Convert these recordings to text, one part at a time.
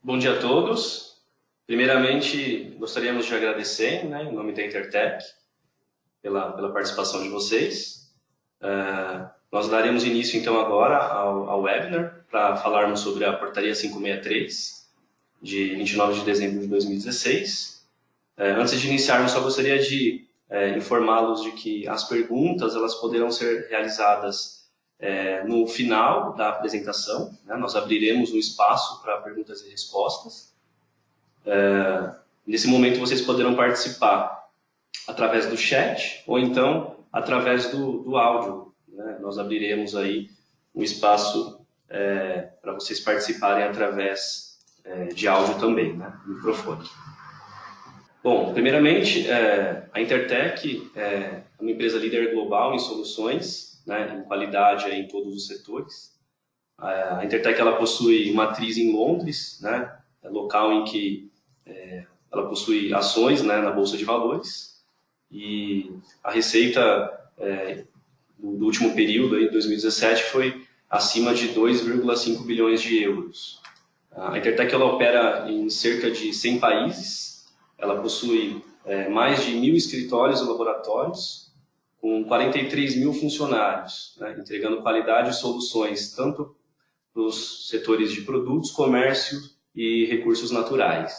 Bom dia a todos. Primeiramente, gostaríamos de agradecer, em nome da Intertech, pela participação de vocês. Nós daremos início, então, agora ao webinar para falarmos sobre a Portaria 563, de 29 de dezembro de 2016. Antes de iniciarmos, só gostaria de informá-los de que as perguntas elas poderão ser realizadas no final da apresentação, nós abriremos um espaço para perguntas e respostas. Nesse momento vocês poderão participar através do chat ou então através do áudio. Nós abriremos aí um espaço para vocês participarem através de áudio também, microfone. Bom, primeiramente, a Intertech é uma empresa líder global em soluções, em qualidade em todos os setores. A Intertech ela possui matriz em Londres, local em que ela possui ações na Bolsa de Valores, e a receita do último período, em 2017, foi acima de 2,5 bilhões de euros. A Intertech ela opera em cerca de 100 países, ela possui mais de 1.000 escritórios e laboratórios, com 43 mil funcionários, entregando qualidade e soluções tanto para os setores de produtos, comércio e recursos naturais.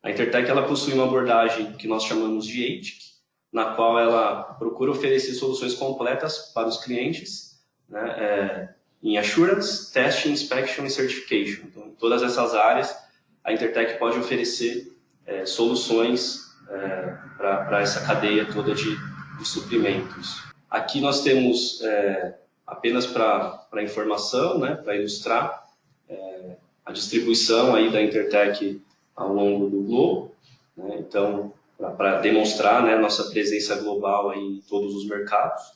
A Intertech ela possui uma abordagem que nós chamamos de ATIC, na qual ela procura oferecer soluções completas para os clientes, em Assurance, Testing, Inspection e Certification. Então, em todas essas áreas, a Intertech pode oferecer soluções para essa cadeia toda de suprimentos. Aqui nós temos, apenas para informação, para ilustrar a distribuição aí da Intertech ao longo do globo, então, para demonstrar nossa presença global aí em todos os mercados.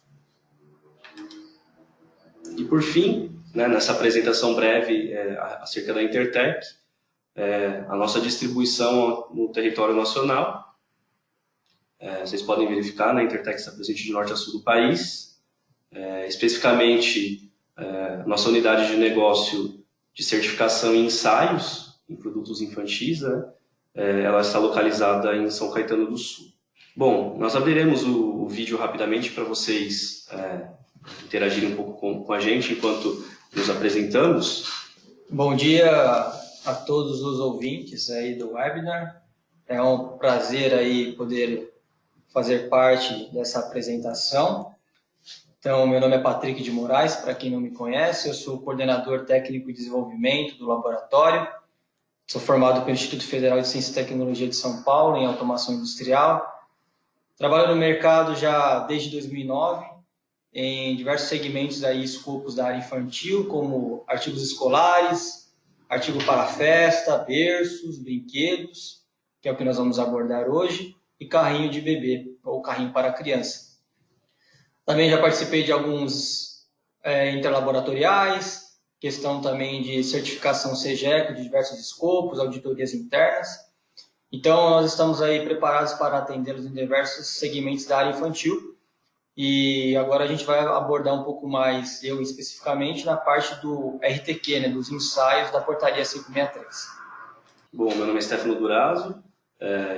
E por fim, nessa apresentação breve acerca da Intertech, a nossa distribuição no território nacional. Vocês podem verificar, a Intertech está presente de norte a sul do país. Especificamente, nossa unidade de negócio de certificação e ensaios em produtos infantis, ela está localizada em São Caetano do Sul. Bom, nós abriremos o vídeo rapidamente para vocês interagirem um pouco com a gente enquanto nos apresentamos. Bom dia a todos os ouvintes aí do webinar. É um prazer aí poder fazer parte dessa apresentação. Então, meu nome é Patrick de Moraes, para quem não me conhece, eu sou coordenador técnico de desenvolvimento do laboratório, sou formado pelo Instituto Federal de Ciência e Tecnologia de São Paulo, em automação industrial. Trabalho no mercado já desde 2009, em diversos segmentos aí, escopos da área infantil, como artigos escolares, artigo para festa, berços, brinquedos, que é o que nós vamos abordar hoje, e carrinho de bebê, ou carrinho para criança. Também já participei de alguns interlaboratoriais, questão também de certificação CGECO de diversos escopos, auditorias internas. Então, nós estamos aí preparados para atendê-los em diversos segmentos da área infantil. E agora a gente vai abordar um pouco mais, eu especificamente, na parte do RTQ, dos ensaios da Portaria 563. Bom, meu nome é Stefano Durazo.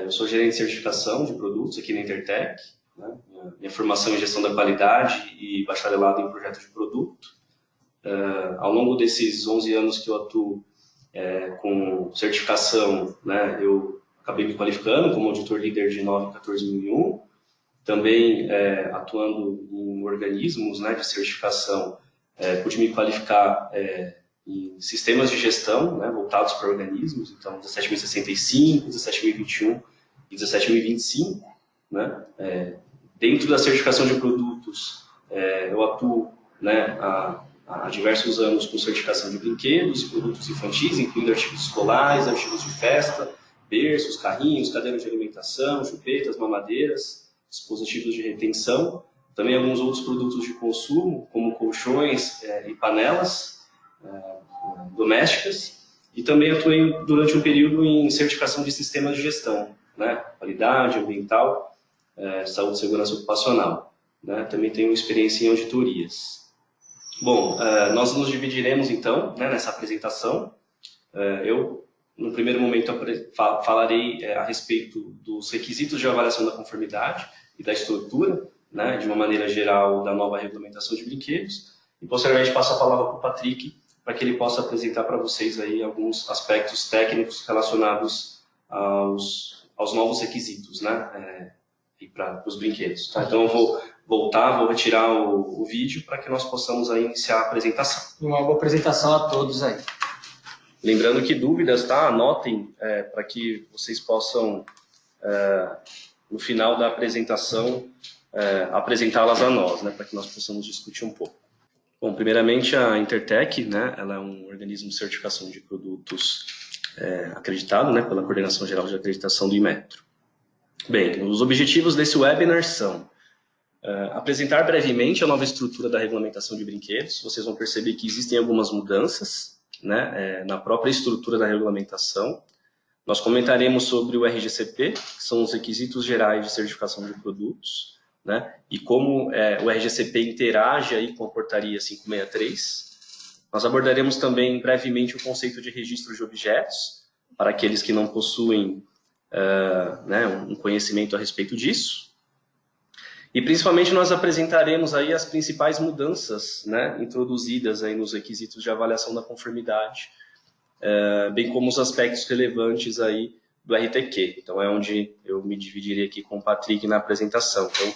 Eu sou gerente de certificação de produtos aqui na Intertech. Minha formação em gestão da qualidade e bacharelado em projeto de produto. Ao longo desses 11 anos que eu atuo com certificação, eu acabei me qualificando como auditor líder de 914001. Também atuando em organismos de certificação, pude me qualificar em sistemas de gestão voltados para organismos, então 17065, 17021 e 17025. Dentro da certificação de produtos, eu atuo há diversos anos com certificação de brinquedos e produtos infantis, incluindo artigos escolares, artigos de festa, berços, carrinhos, cadeiras de alimentação, chupetas, mamadeiras, dispositivos de retenção, também alguns outros produtos de consumo, como colchões e panelas domésticas, e também atuei durante um período em certificação de sistemas de gestão, qualidade ambiental, saúde e segurança ocupacional. Também tenho experiência em auditorias. Bom, nós nos dividiremos então nessa apresentação. Eu no primeiro momento, falarei a respeito dos requisitos de avaliação da conformidade e da estrutura, né, de uma maneira geral, da nova regulamentação de brinquedos. E, posteriormente, passo a palavra para o Patrick, para que ele possa apresentar para vocês aí alguns aspectos técnicos relacionados aos novos requisitos, né, para os brinquedos. Tá? Então, eu vou voltar, vou retirar o vídeo para que nós possamos aí iniciar a apresentação. Uma boa apresentação a todos aí. Lembrando que dúvidas, tá? Anotem para que vocês possam, no final da apresentação, apresentá-las a nós, né? Para que nós possamos discutir um pouco. Bom, primeiramente a Intertech, né? Ela é um organismo de certificação de produtos acreditado, né? Pela Coordenação Geral de Acreditação do Inmetro. Bem, os objetivos desse webinar são apresentar brevemente a nova estrutura da regulamentação de brinquedos. Vocês vão perceber que existem algumas mudanças, né, na própria estrutura da regulamentação. Nós comentaremos sobre o RGCP, que são os requisitos gerais de certificação de produtos, né, e como o RGCP interage aí com a portaria 563. Nós abordaremos também brevemente o conceito de registro de objetos, para aqueles que não possuem né, um conhecimento a respeito disso. E principalmente nós apresentaremos aí as principais mudanças, né, introduzidas aí nos requisitos de avaliação da conformidade, bem como os aspectos relevantes aí do RTQ. Então é onde eu me dividirei aqui com o Patrick na apresentação. Então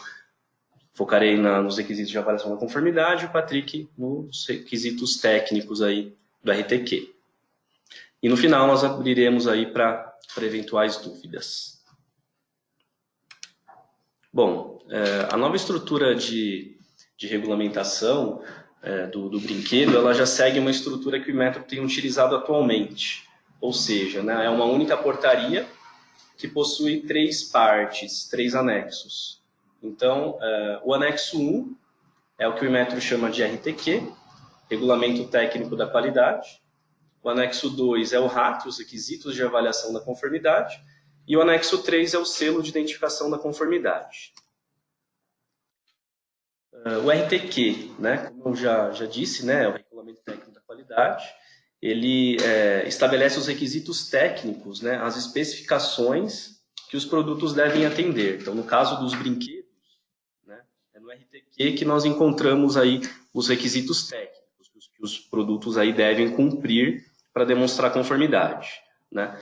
focarei nos requisitos de avaliação da conformidade e o Patrick nos requisitos técnicos aí do RTQ. E no final nós abriremos aí para eventuais dúvidas. Bom, a nova estrutura de regulamentação do brinquedo, ela já segue uma estrutura que o Inmetro tem utilizado atualmente. Ou seja, né, é uma única portaria que possui 3 partes, 3 anexos. Então, o anexo 1 é o que o Inmetro chama de RTQ, Regulamento Técnico da Qualidade. O anexo 2 é o RAC, os requisitos de avaliação da conformidade. E o anexo 3 é o selo de identificação da conformidade. O RTQ, né, como eu já disse, né, é o Regulamento Técnico da Qualidade, ele estabelece os requisitos técnicos, né, as especificações que os produtos devem atender. Então, no caso dos brinquedos, né, é no RTQ que nós encontramos aí os requisitos técnicos que os produtos aí devem cumprir para demonstrar conformidade, né?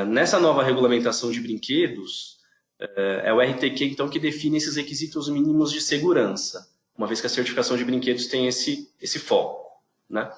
Nessa nova regulamentação de brinquedos, é o RTQ, então, que define esses requisitos mínimos de segurança, uma vez que a certificação de brinquedos tem esse foco, né?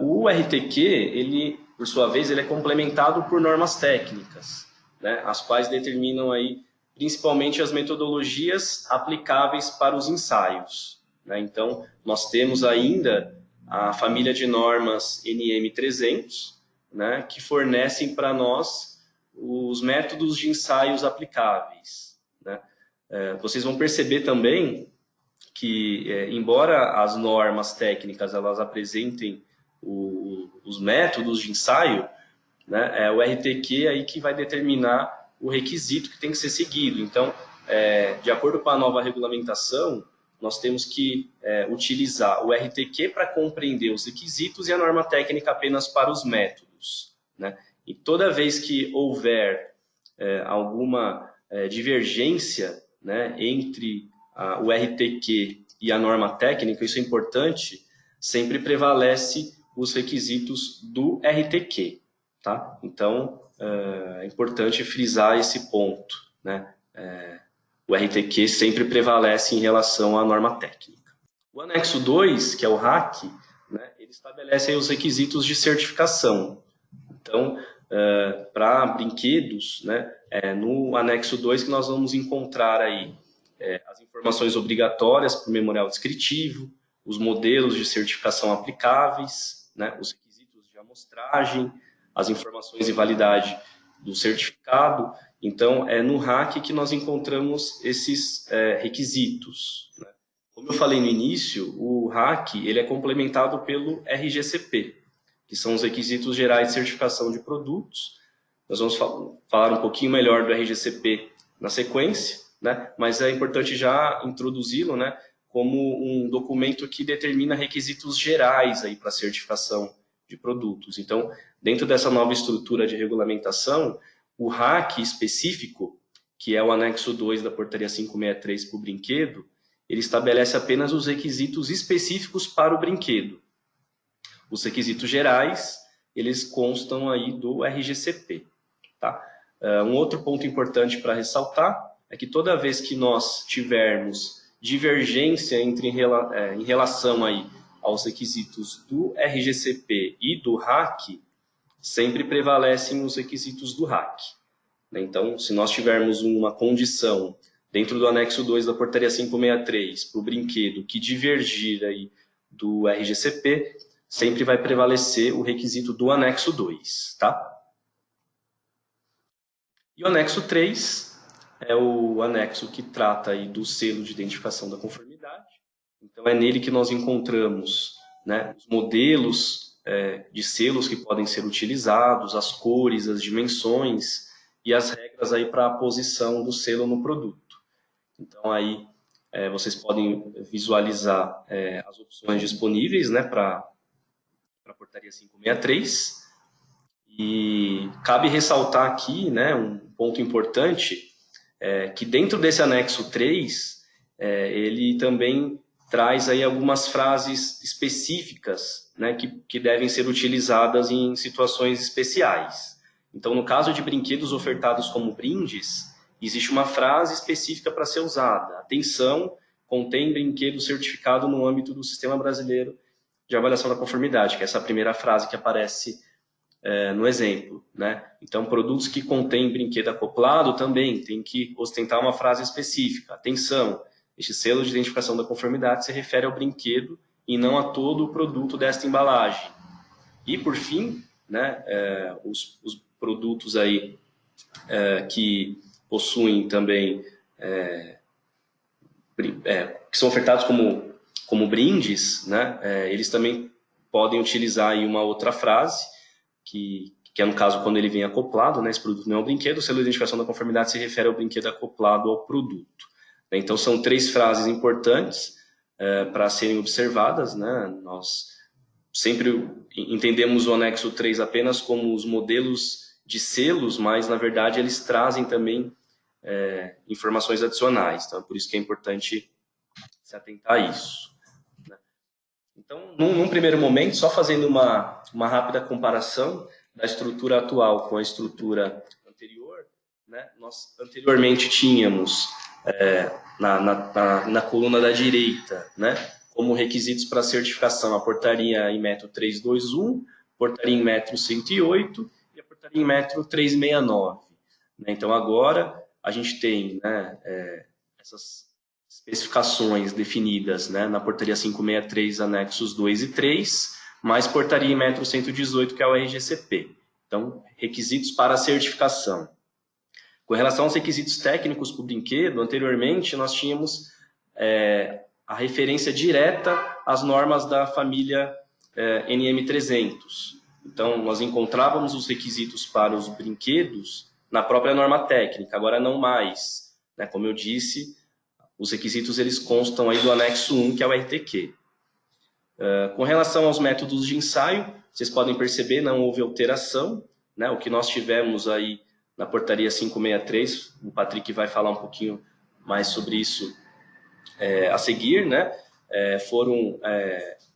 O RTQ, ele, por sua vez, ele é complementado por normas técnicas, né, as quais determinam aí, principalmente as metodologias aplicáveis para os ensaios, né? Então, nós temos ainda a família de normas NM300, né, que fornecem para nós os métodos de ensaios aplicáveis, né? Vocês vão perceber também que, embora as normas técnicas elas apresentem os métodos de ensaio, né, é o RTQ aí que vai determinar o requisito que tem que ser seguido. Então, de acordo com a nova regulamentação, nós temos que utilizar o RTQ para compreender os requisitos e a norma técnica apenas para os métodos, né? E toda vez que houver alguma divergência, né, entre o RTQ e a norma técnica, isso é importante, sempre prevalece os requisitos do RTQ, tá? Então, é importante frisar esse ponto, né? O RTQ sempre prevalece em relação à norma técnica. O anexo 2, que é o RAC, né, ele estabelece aí os requisitos de certificação. Então, para brinquedos, né, no anexo 2 que nós vamos encontrar aí as informações obrigatórias para o memorial descritivo, os modelos de certificação aplicáveis, né, os requisitos de amostragem, as informações de validade do certificado. Então, é no RAC que nós encontramos esses requisitos, né? Como eu falei no início, o RAC ele é complementado pelo RGCP, que são os requisitos gerais de certificação de produtos. Nós vamos falar um pouquinho melhor do RGCP na sequência, né? Mas é importante já introduzi-lo, né, como um documento que determina requisitos gerais para a certificação de produtos. Então, dentro dessa nova estrutura de regulamentação, o RAC específico, que é o anexo 2 da portaria 563 para o brinquedo, ele estabelece apenas os requisitos específicos para o brinquedo. Os requisitos gerais, eles constam aí do RGCP. Tá? Um outro ponto importante para ressaltar é que toda vez que nós tivermos divergência em relação aí aos requisitos do RGCP e do RAC, sempre prevalecem os requisitos do RAC. Então, se nós tivermos uma condição dentro do anexo 2 da portaria 563 para o brinquedo que divergir aí do RGCP, sempre vai prevalecer o requisito do anexo 2, tá? E o anexo 3 é o anexo que trata aí do selo de identificação da conformidade. Então, é nele que nós encontramos, né, os modelos de selos que podem ser utilizados, as cores, as dimensões e as regras aí para a posição do selo no produto. Então, aí vocês podem visualizar as opções disponíveis, né, para a portaria 563. E cabe ressaltar aqui, né, um ponto importante, que dentro desse anexo 3, ele também traz aí algumas frases específicas, né, que devem ser utilizadas em situações especiais. Então, no caso de brinquedos ofertados como brindes, existe uma frase específica para ser usada. Atenção, contém brinquedo certificado no âmbito do Sistema Brasileiro de Avaliação da Conformidade, que é essa primeira frase que aparece no exemplo, né? Então, produtos que contêm brinquedo acoplado também tem que ostentar uma frase específica. Atenção, este selo de identificação da conformidade se refere ao brinquedo e não a todo o produto desta embalagem. E, por fim, né, os produtos aí que possuem também, que são ofertados como brindes, né, eles também podem utilizar aí uma outra frase, que é no caso quando ele vem acoplado, né, esse produto não é um brinquedo, o selo de identificação da conformidade se refere ao brinquedo acoplado ao produto. Então, são 3 frases importantes para serem observadas, né? Nós sempre entendemos o anexo 3 apenas como os modelos de selos, mas, na verdade, eles trazem também informações adicionais. Então, é por isso que é importante se atentar a isso. Né? Então, num primeiro momento, só fazendo uma rápida comparação da estrutura atual com a estrutura anterior, né? Nós anteriormente tínhamos na coluna da direita, né, como requisitos para certificação a portaria em metro 321, portaria em metro 108 e a portaria em metro 369. Né? Então, agora a gente tem, né, essas especificações definidas, né, na portaria 563, anexos 2 e 3, mais portaria em metro 118, que é o RGCP. Então, requisitos para certificação. Com relação aos requisitos técnicos para o brinquedo, anteriormente nós tínhamos a referência direta às normas da família NM300. Então, nós encontrávamos os requisitos para os brinquedos na própria norma técnica, agora não mais. Né? Como eu disse, os requisitos eles constam aí do anexo 1, que é o RTQ. Com relação aos métodos de ensaio, vocês podem perceber, não houve alteração. Né? O que nós tivemos aí na portaria 563, o Patrick vai falar um pouquinho mais sobre isso a seguir, né? Foram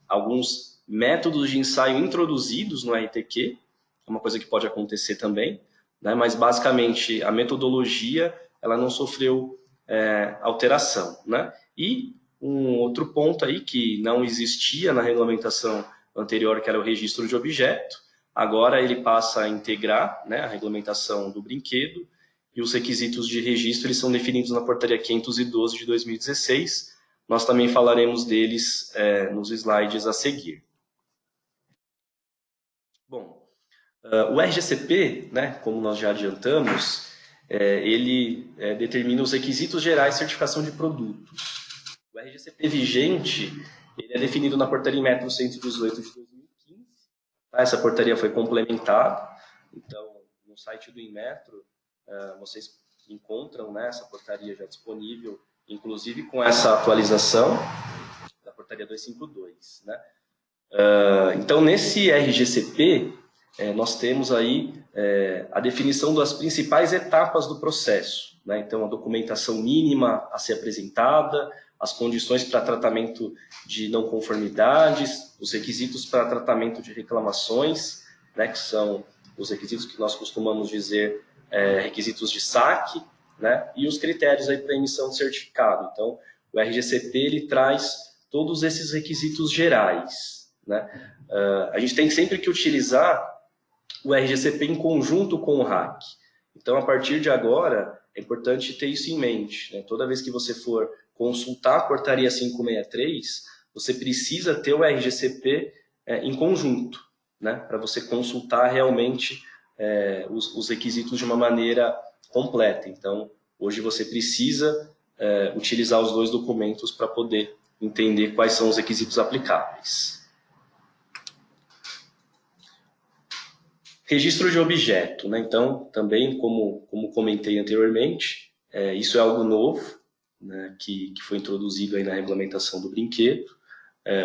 alguns métodos de ensaio introduzidos no RTQ, é uma coisa que pode acontecer também, né? Mas basicamente a metodologia ela não sofreu alteração, né? E um outro ponto aí que não existia na regulamentação anterior, que era o registro de objeto, agora ele passa a integrar, né, a regulamentação do brinquedo, e os requisitos de registro eles são definidos na portaria 512 de 2016. Nós também falaremos deles nos slides a seguir. Bom, o RGCP, né, como nós já adiantamos, ele determina os requisitos gerais de certificação de produtos. O RGCP vigente ele é definido na portaria em metro 118 de 2015. Essa portaria foi complementada, então no site do Inmetro vocês encontram, né, essa portaria já disponível, inclusive com essa atualização da portaria 252. Né? Então nesse RGCP nós temos aí a definição das principais etapas do processo, né? Então, a documentação mínima a ser apresentada, as condições para tratamento de não conformidades, os requisitos para tratamento de reclamações, né, que são os requisitos que nós costumamos dizer requisitos de saque, né, e os critérios aí para emissão de certificado. Então, o RGCP ele traz todos esses requisitos gerais, né? A gente tem sempre que utilizar o RGCP em conjunto com o RAC. Então, a partir de agora, é importante ter isso em mente, né? Toda vez que você for consultar a portaria 563, você precisa ter o RGCP em conjunto, né? Para você consultar realmente os requisitos de uma maneira completa. Então, hoje você precisa utilizar os dois documentos para poder entender quais são os requisitos aplicáveis. Registro de objeto, né? Então, também, como comentei anteriormente, isso é algo novo, né, que foi introduzido aí na regulamentação do brinquedo.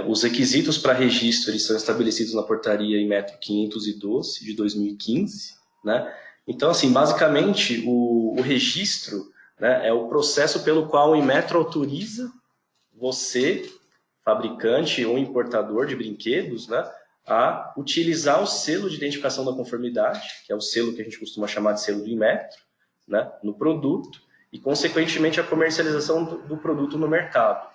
Os requisitos para registro eles são estabelecidos na portaria Inmetro 512 de 2015, né? Então, assim, basicamente, o registro, né, é o processo pelo qual o Inmetro autoriza você, fabricante ou importador de brinquedos, né, a utilizar o selo de identificação da conformidade, que é o selo que a gente costuma chamar de selo do Inmetro, né, no produto, e, consequentemente, a comercialização do produto no mercado.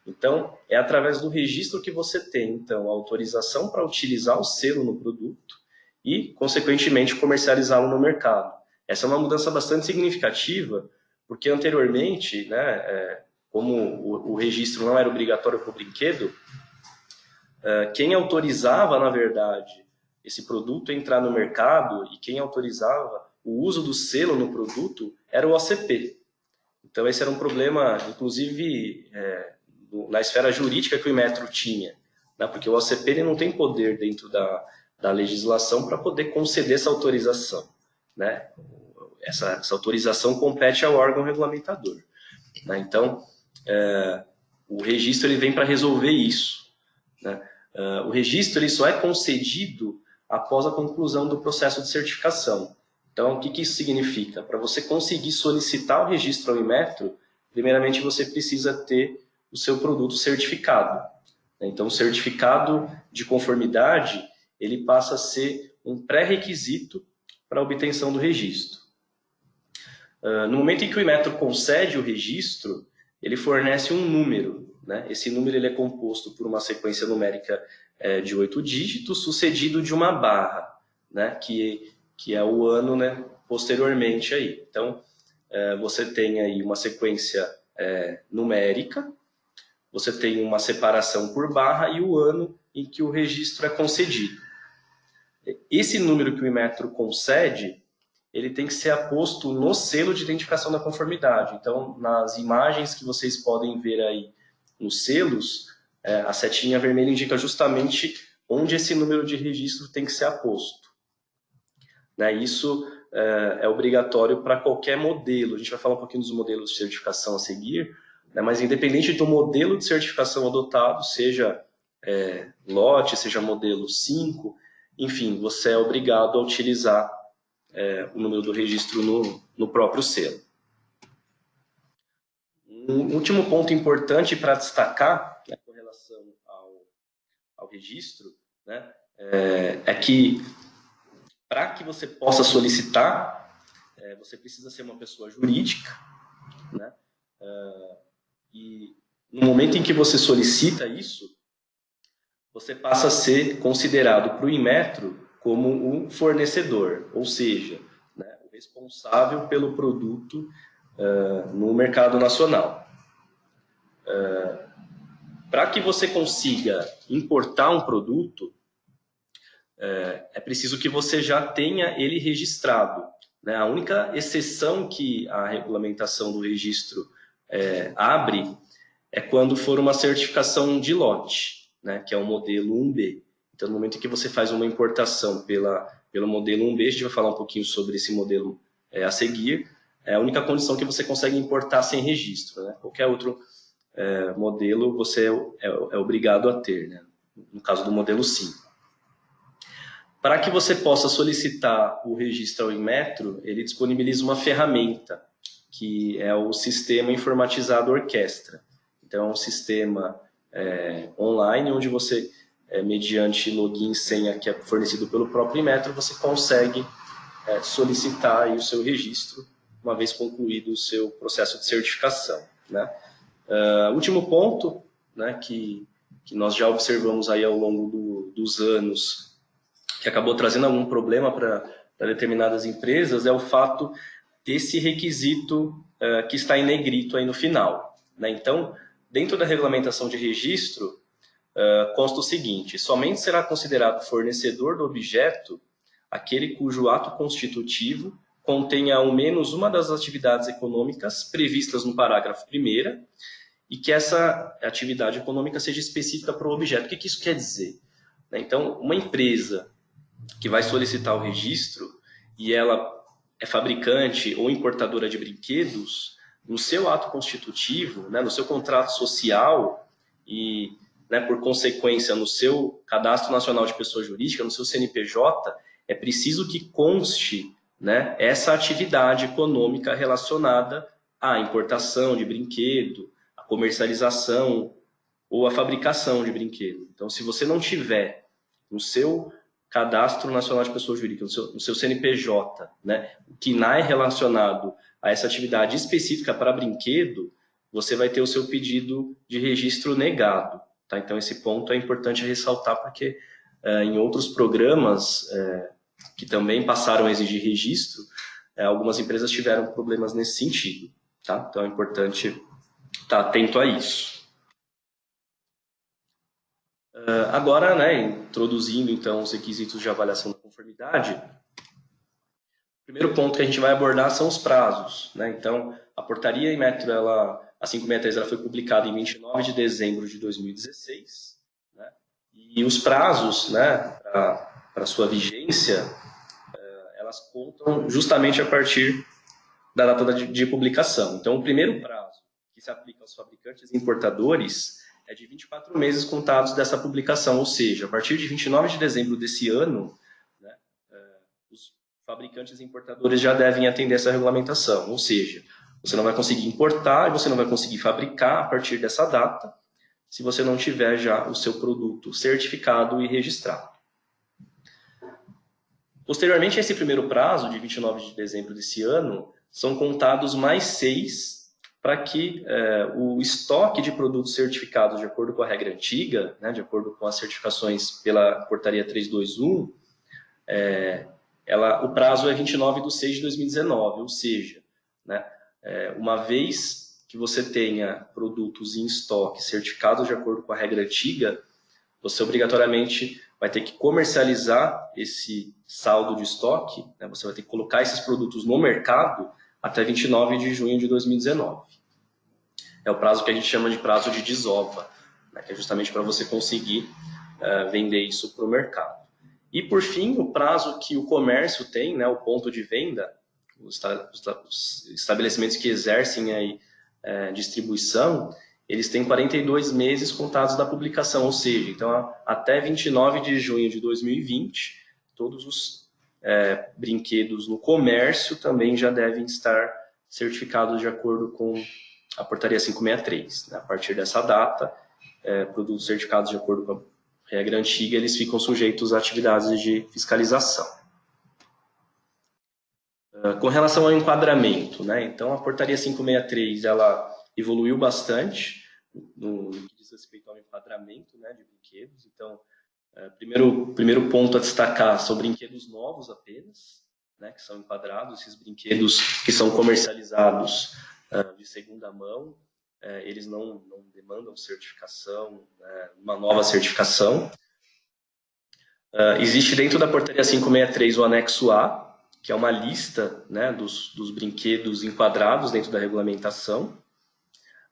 Então, é através do registro que você tem, então, a autorização para utilizar o selo no produto e, consequentemente, comercializá-lo no mercado. Essa é uma mudança bastante significativa, porque anteriormente, né, como o registro não era obrigatório para o brinquedo, quem autorizava, na verdade, esse produto entrar no mercado e quem autorizava o uso do selo no produto era o OCP. Então, esse era um problema, inclusive, na esfera jurídica que o Inmetro tinha, né? Porque o OCP ele não tem poder dentro da legislação para poder conceder essa autorização, né? Essa autorização compete ao órgão regulamentador, né? Então, o registro ele vem para resolver isso, né? O registro ele só é concedido após a conclusão do processo de certificação. Então, o que isso significa? Para você conseguir solicitar o registro ao Inmetro, primeiramente você precisa ter o seu produto certificado. Então, o certificado de conformidade ele passa a ser um pré-requisito para a obtenção do registro. No momento em que o Inmetro concede o registro, ele fornece um número, né? Esse número ele é composto por uma sequência numérica de 8 dígitos, sucedido de uma barra, né? Que é o ano, né, posteriormente aí. Então, você tem aí uma sequência numérica, você tem uma separação por barra e o ano em que o registro é concedido. Esse número que o Inmetro concede, ele tem que ser aposto no selo de identificação da conformidade. Então, nas imagens que vocês podem ver aí nos selos, a setinha vermelha indica justamente onde esse número de registro tem que ser aposto. Né? Isso é obrigatório para qualquer modelo. A gente vai falar um pouquinho dos modelos de certificação a seguir, né? Mas independente do modelo de certificação adotado, seja lote, seja modelo 5, enfim, você é obrigado a utilizar o número do registro no próprio selo. Um último ponto importante para destacar, né, com relação ao registro, né, é que para que você possa solicitar, você precisa ser uma pessoa jurídica, né, e no momento em que você solicita isso, você passa a ser considerado para o Inmetro como um fornecedor, ou seja, né, o responsável pelo produto no mercado nacional. Para que você consiga importar um produto, é preciso que você já tenha ele registrado, né? A única exceção que a regulamentação do registro abre é quando for uma certificação de lote, né? Que é o modelo 1B. Então, no momento em que você faz uma importação pelo modelo 1B, a gente vai falar um pouquinho sobre esse modelo a seguir, é a única condição que você consegue importar sem registro, né? Qualquer outro modelo você é obrigado a ter, né? No caso do modelo 5. Para que você possa solicitar o registro ao Inmetro, ele disponibiliza uma ferramenta, que é o Sistema Informatizado Orquestra. Então, é um sistema online, onde você, mediante login e senha que é fornecido pelo próprio Inmetro, você consegue solicitar aí o seu registro, uma vez concluído o seu processo de certificação, né? Último ponto, né, que nós já observamos aí ao longo dos anos, que acabou trazendo algum problema para determinadas empresas, é o fato desse requisito que está em negrito aí no final, né? Então, dentro da regulamentação de registro, consta o seguinte: somente será considerado fornecedor do objeto aquele cujo ato constitutivo contenha ao menos uma das atividades econômicas previstas no parágrafo 1º e que essa atividade econômica seja específica para o objeto. O que isso quer dizer? Então, uma empresa que vai solicitar o registro e ela é fabricante ou importadora de brinquedos, no seu ato constitutivo, né, no seu contrato social e, né, por consequência, no seu Cadastro Nacional de Pessoa Jurídica, no seu CNPJ, é preciso que conste, né, essa atividade econômica relacionada à importação de brinquedo, à comercialização ou à fabricação de brinquedo. Então, se você não tiver no seu Cadastro Nacional de Pessoa Jurídica, no seu CNPJ, né, o KNAI relacionado a essa atividade específica para brinquedo, você vai ter o seu pedido de registro negado, tá? Então, esse ponto é importante ressaltar, porque em outros programas que também passaram a exigir registro, algumas empresas tiveram problemas nesse sentido, tá? Então, é importante estar atento a isso. Agora, né, introduzindo então os requisitos de avaliação da conformidade, o primeiro ponto que a gente vai abordar são os prazos, né? Então, a portaria Inmetro, a 563, ela foi publicada em 29 de dezembro de 2016, né? E os prazos, né, para sua vigência, elas contam justamente a partir da data de publicação. Então, o primeiro prazo que se aplica aos fabricantes e importadores é de 24 meses contados dessa publicação, ou seja, a partir de 29 de dezembro desse ano, né, os fabricantes e importadores já devem atender essa regulamentação, ou seja, você não vai conseguir importar e você não vai conseguir fabricar a partir dessa data, se você não tiver já o seu produto certificado e registrado. Posteriormente a esse primeiro prazo, de 29 de dezembro desse ano, são contados mais 6 para que o estoque de produtos certificados de acordo com a regra antiga, né, de acordo com as certificações pela portaria 321, o prazo é 29 de 6 de 2019, ou seja, né, uma vez que você tenha produtos em estoque certificados de acordo com a regra antiga, você obrigatoriamente vai ter que comercializar esse saldo de estoque, né, você vai ter que colocar esses produtos no mercado até 29 de junho de 2019. É o prazo que a gente chama de prazo de desova, né, que é justamente para você conseguir vender isso para o mercado. E, por fim, o prazo que o comércio tem, né, o ponto de venda, os estabelecimentos que exercem aí, distribuição, eles têm 42 meses contados da publicação, ou seja, então, até 29 de junho de 2020, todos os brinquedos no comércio também já devem estar certificados de acordo com a portaria 563. Né? A partir dessa data, produtos certificados de acordo com a regra antiga, eles ficam sujeitos a atividades de fiscalização. Com relação ao enquadramento, né? Então, a portaria 563, ela evoluiu bastante no que diz respeito ao enquadramento, né, de brinquedos. Então, primeiro ponto a destacar são brinquedos novos apenas, né, que são enquadrados. Esses brinquedos que são comercializados de segunda mão, eles não demandam certificação, uma nova certificação. Existe dentro da portaria 563 o anexo A, que é uma lista, né, dos brinquedos enquadrados dentro da regulamentação.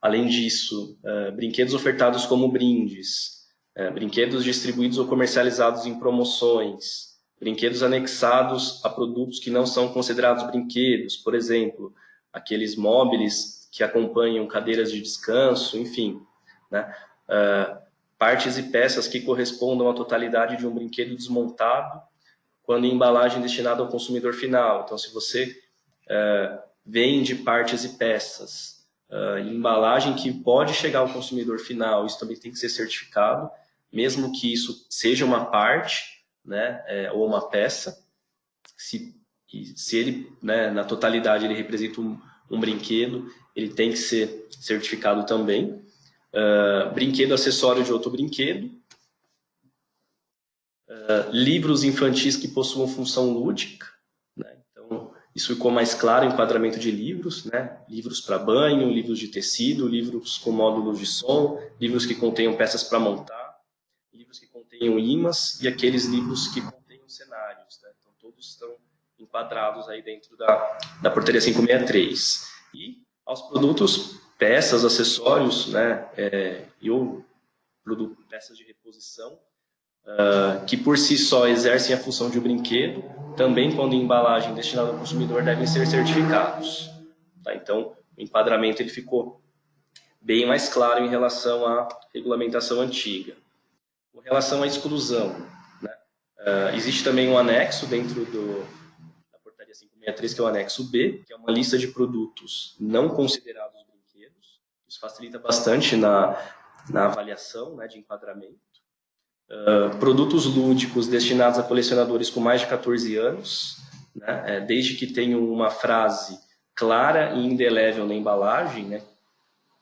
Além disso, brinquedos ofertados como brindes, brinquedos distribuídos ou comercializados em promoções, brinquedos anexados a produtos que não são considerados brinquedos, por exemplo, aqueles móveis que acompanham cadeiras de descanso, enfim, né? Partes e peças que correspondam à totalidade de um brinquedo desmontado quando em embalagem destinada ao consumidor final. Então, se você vende partes e peças em embalagem que pode chegar ao consumidor final, isso também tem que ser certificado, mesmo que isso seja uma parte, né, ou uma peça. Se ele, né, na totalidade, ele representa um brinquedo, ele tem que ser certificado também. Brinquedo acessório de outro brinquedo. Livros infantis que possuam função lúdica, né? Então, isso ficou mais claro, enquadramento de livros, né? Livros para banho, livros de tecido, livros com módulos de som, livros que contenham peças para montar, livros que contenham imãs e aqueles livros que contenham cenários, né? Então, todos estão enquadrados aí dentro da portaria 563. E aos produtos, peças, acessórios, né? Peças de reposição, que por si só exercem a função de um brinquedo, também quando em embalagem destinada ao consumidor devem ser certificados. Tá? Então, o enquadramento ele ficou bem mais claro em relação à regulamentação antiga. Com relação à exclusão, né? Existe também um anexo dentro da portaria 563, que é o anexo B, que é uma lista de produtos não considerados brinquedos. Isso facilita bastante na avaliação, né, de enquadramento. Produtos lúdicos destinados a colecionadores com mais de 14 anos, né? Desde que tenham uma frase clara e indelével na embalagem, né?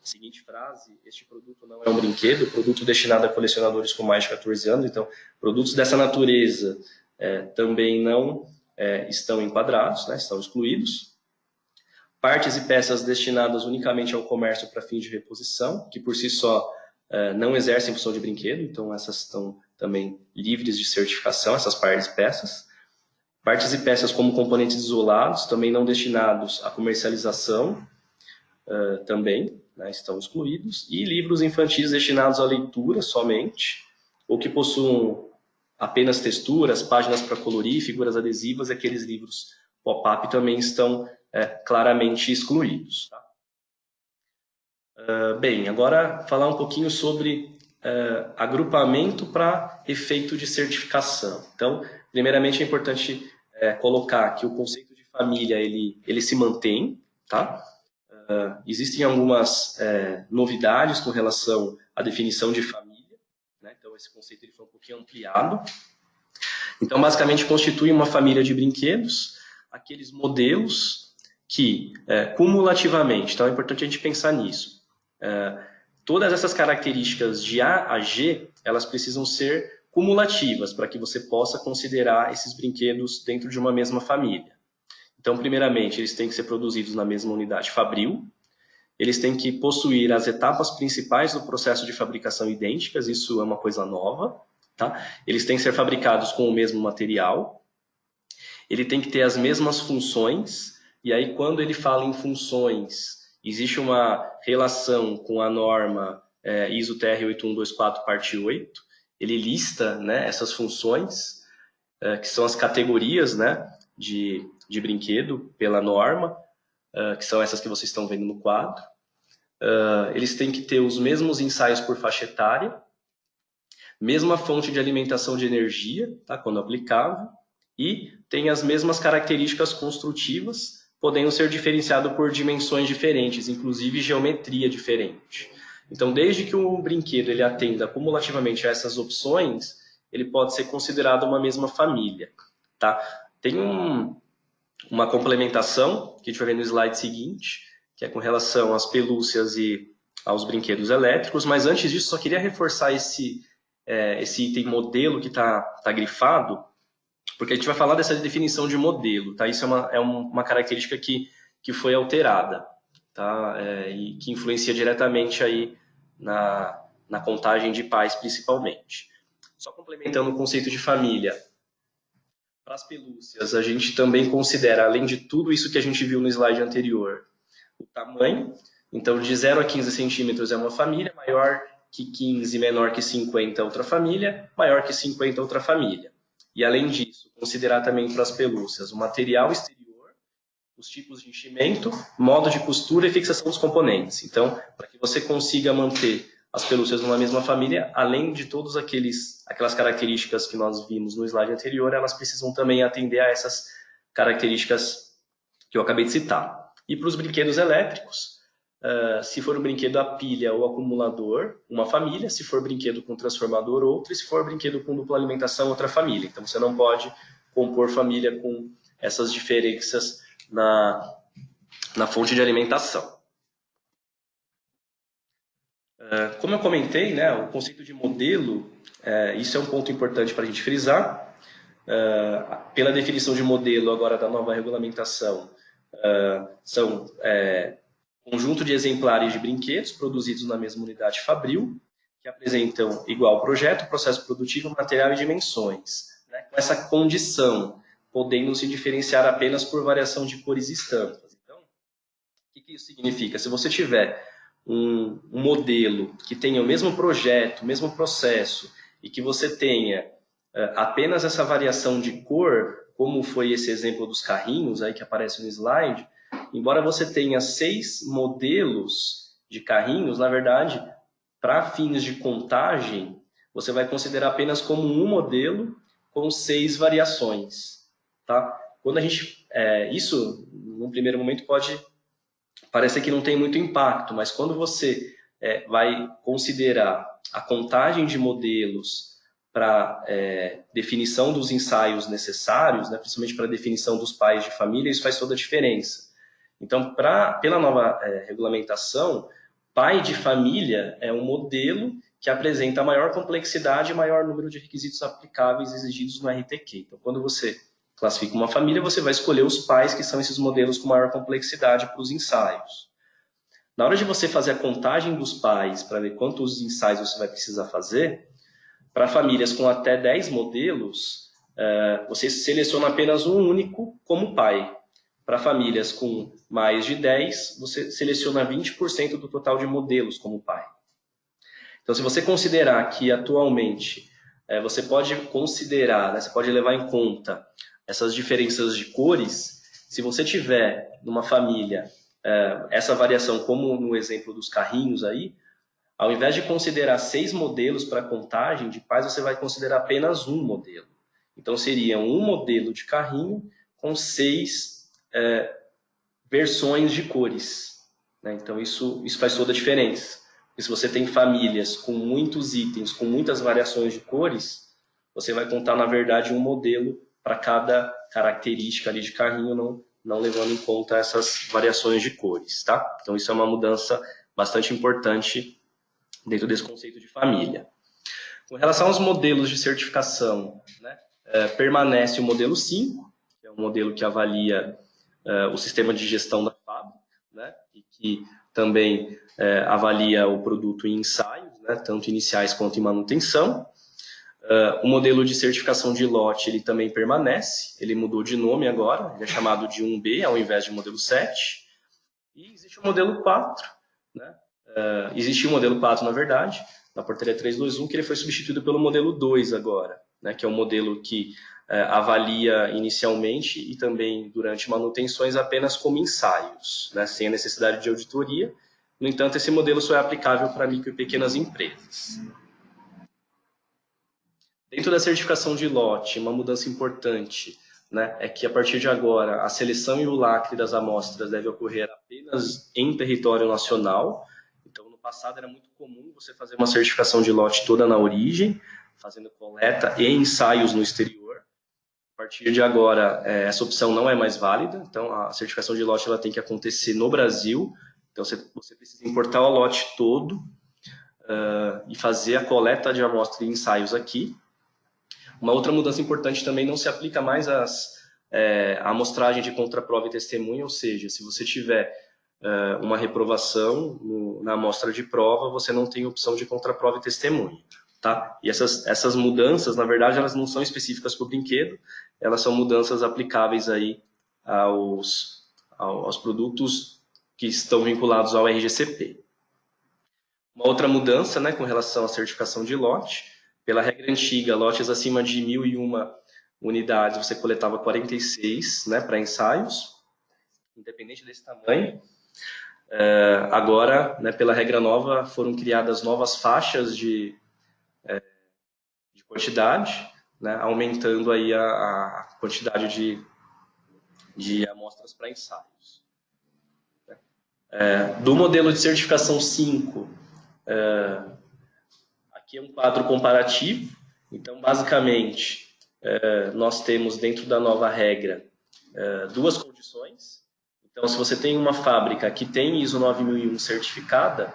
A seguinte frase: este produto não é um brinquedo, produto destinado a colecionadores com mais de 14 anos. Então, produtos dessa natureza também não estão enquadrados, né? Estão excluídos. Partes e peças destinadas unicamente ao comércio para fins de reposição, que por si só não exercem função de brinquedo, então essas estão também livres de certificação, essas partes e peças. Partes e peças como componentes isolados, também não destinados à comercialização, também, né, estão excluídos. E livros infantis destinados à leitura somente, ou que possuam apenas texturas, páginas para colorir, figuras adesivas, aqueles livros pop-up também estão claramente excluídos. Tá? Bem, agora falar um pouquinho sobre agrupamento para efeito de certificação. Então, primeiramente é importante colocar que o conceito de família ele se mantém, tá? Existem algumas novidades com relação à definição de família, né? Então esse conceito ele foi um pouquinho ampliado. Então, basicamente, constitui uma família de brinquedos, aqueles modelos que, cumulativamente, então é importante a gente pensar nisso, todas essas características de A a G, elas precisam ser cumulativas para que você possa considerar esses brinquedos dentro de uma mesma família. Então, primeiramente, eles têm que ser produzidos na mesma unidade fabril, eles têm que possuir as etapas principais do processo de fabricação idênticas, isso é uma coisa nova, tá? Eles têm que ser fabricados com o mesmo material, ele tem que ter as mesmas funções, e aí quando ele fala em funções, existe uma relação com a norma ISO TR 8124, parte 8, ele lista, né, essas funções, que são as categorias, né, de brinquedo pela norma, que são essas que vocês estão vendo no quadro. Eles têm que ter os mesmos ensaios por faixa etária, mesma fonte de alimentação de energia, tá, quando aplicável, e tem as mesmas características construtivas, podendo ser diferenciado por dimensões diferentes, inclusive geometria diferente. Então, desde que o brinquedo ele atenda cumulativamente a essas opções, ele pode ser considerado uma mesma família. Tá? Tem uma complementação, que a gente vai ver no slide seguinte, que é com relação às pelúcias e aos brinquedos elétricos, mas antes disso, só queria reforçar esse item modelo que está grifado, porque a gente vai falar dessa definição de modelo, tá? Isso é uma característica que foi alterada, tá? E que influencia diretamente aí na contagem de pais, principalmente. Só complementando o conceito de família, para as pelúcias, a gente também considera, além de tudo isso que a gente viu no slide anterior, o tamanho. Então, de 0 a 15 centímetros é uma família, maior que 15, menor que 50 é outra família, maior que 50 é outra família. E, além disso, considerar também para as pelúcias o material exterior, os tipos de enchimento, modo de costura e fixação dos componentes. Então, para que você consiga manter as pelúcias numa mesma família, além de todas aquelas características que nós vimos no slide anterior, elas precisam também atender a essas características que eu acabei de citar. E para os brinquedos elétricos, se for um brinquedo a pilha ou acumulador, uma família; se for brinquedo com transformador, outra; e se for brinquedo com dupla alimentação, outra família. Então você não pode compor família com essas diferenças na fonte de alimentação. Como eu comentei, né, o conceito de modelo, isso é um ponto importante para a gente frisar. Pela definição de modelo agora da nova regulamentação, são conjunto de exemplares de brinquedos produzidos na mesma unidade fabril, que apresentam igual projeto, processo produtivo, material e dimensões, né, com essa condição, podendo se diferenciar apenas por variação de cores e estampas. Então, o que isso significa? Se você tiver um modelo que tenha o mesmo projeto, o mesmo processo, e que você tenha apenas essa variação de cor, como foi esse exemplo dos carrinhos aí que aparece no slide, embora você tenha 6 modelos de carrinhos, na verdade, para fins de contagem, você vai considerar apenas como um modelo com 6 variações. Tá? Quando a gente, isso, num primeiro momento, pode parecer que não tem muito impacto, mas quando você vai considerar a contagem de modelos para definição dos ensaios necessários, né, principalmente para a definição dos pais de família, isso faz toda a diferença. Então, pela nova regulamentação, pai de família é um modelo que apresenta maior complexidade e maior número de requisitos aplicáveis exigidos no RTQ. Então, quando você classifica uma família, você vai escolher os pais que são esses modelos com maior complexidade para os ensaios. Na hora de você fazer a contagem dos pais, para ver quantos ensaios você vai precisar fazer, para famílias com até 10 modelos, você seleciona apenas um único como pai. Para famílias com mais de 10, você seleciona 20% do total de modelos como pai. Então, se você considerar que atualmente você pode considerar, né, você pode levar em conta essas diferenças de cores, se você tiver numa família essa variação, como no exemplo dos carrinhos aí, ao invés de considerar 6 modelos para contagem de pais, você vai considerar apenas um modelo. Então, seria um modelo de carrinho com 6 versões de cores. Né? Então, isso faz toda a diferença. E se você tem famílias com muitos itens, com muitas variações de cores, você vai contar, na verdade, um modelo para cada característica ali de carrinho, não levando em conta essas variações de cores. Tá? Então, isso é uma mudança bastante importante dentro desse conceito de família. Com relação aos modelos de certificação, né, permanece o modelo 5, que é um modelo que avalia o sistema de gestão da fábrica, né, e que também avalia o produto em ensaios, né, tanto iniciais quanto em manutenção. O modelo de certificação de lote, ele também permanece, ele mudou de nome agora, ele é chamado de 1B ao invés de modelo 7. E existe o modelo 4, né? Existia o modelo 4, na verdade, na portaria 321, que ele foi substituído pelo modelo 2 agora, né? Que é um modelo que avalia inicialmente e também durante manutenções apenas como ensaios, né? Sem a necessidade de auditoria. No entanto, esse modelo só é aplicável para micro e pequenas empresas. Dentro da certificação de lote, uma mudança importante, né, é que a partir de agora a seleção e o lacre das amostras deve ocorrer apenas em território nacional. Então, no passado era muito comum você fazer uma certificação de lote toda na origem, fazendo coleta e ensaios no exterior. A partir de agora, essa opção não é mais válida. Então, a certificação de lote ela tem que acontecer no Brasil. Então, você precisa importar o lote todo e fazer a coleta de amostra e ensaios aqui. Uma outra mudança importante também, não se aplica mais a amostragem de contraprova e testemunha, ou seja, se você tiver uma reprovação na amostra de prova, você não tem opção de contraprova e testemunha. Tá? E essas mudanças, na verdade, elas não são específicas para o brinquedo, elas são mudanças aplicáveis aí aos produtos que estão vinculados ao RGCP. Uma outra mudança, né, com relação à certificação de lote, pela regra antiga, lotes acima de 1.001 unidades, você coletava 46, né, para ensaios, independente desse tamanho. Agora, né, pela regra nova, foram criadas novas faixas de quantidade, né, aumentando aí a quantidade de amostras para ensaios. Do modelo de certificação 5, aqui é um quadro comparativo. Então, basicamente, nós temos dentro da nova regra duas condições. Então, se você tem uma fábrica que tem ISO 9001 certificada,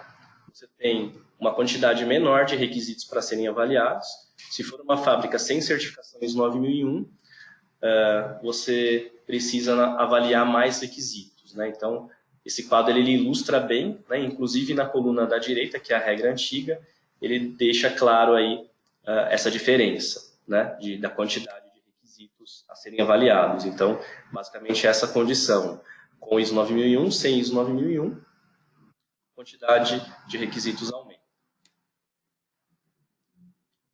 você tem uma quantidade menor de requisitos para serem avaliados. Se for uma fábrica sem certificação ISO 9001, você precisa avaliar mais requisitos, né? Então, esse quadro ele ilustra bem, né? Inclusive na coluna da direita, que é a regra antiga, ele deixa claro aí essa diferença, né? Da quantidade de requisitos a serem avaliados. Então, basicamente essa condição, com ISO 9001, sem ISO 9001, a quantidade de requisitos aumenta.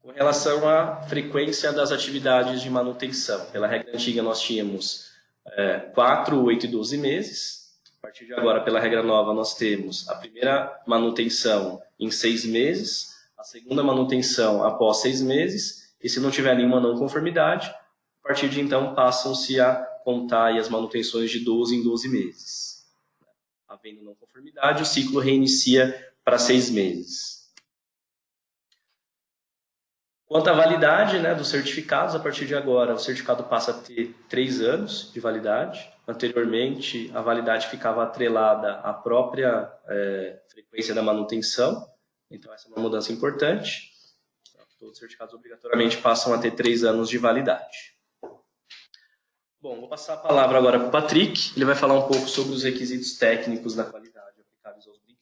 Com relação à frequência das atividades de manutenção, pela regra antiga nós tínhamos 4, 8 e 12 meses. A partir de agora, pela regra nova, nós temos a primeira manutenção em 6 meses, a segunda manutenção após 6 meses, e se não tiver nenhuma não conformidade, a partir de então passam-se a contar aí as manutenções de 12 em 12 meses. Havendo não conformidade, o ciclo reinicia para 6 meses. Quanto à validade, né, dos certificados, a partir de agora o certificado passa a ter 3 anos de validade. Anteriormente, a validade ficava atrelada à própria frequência da manutenção. Então, essa é uma mudança importante. Todos os certificados obrigatoriamente passam a ter 3 anos de validade. Bom, vou passar a palavra agora para o Patrick. Ele vai falar um pouco sobre os requisitos técnicos da qualidade aplicáveis aos brinquedos.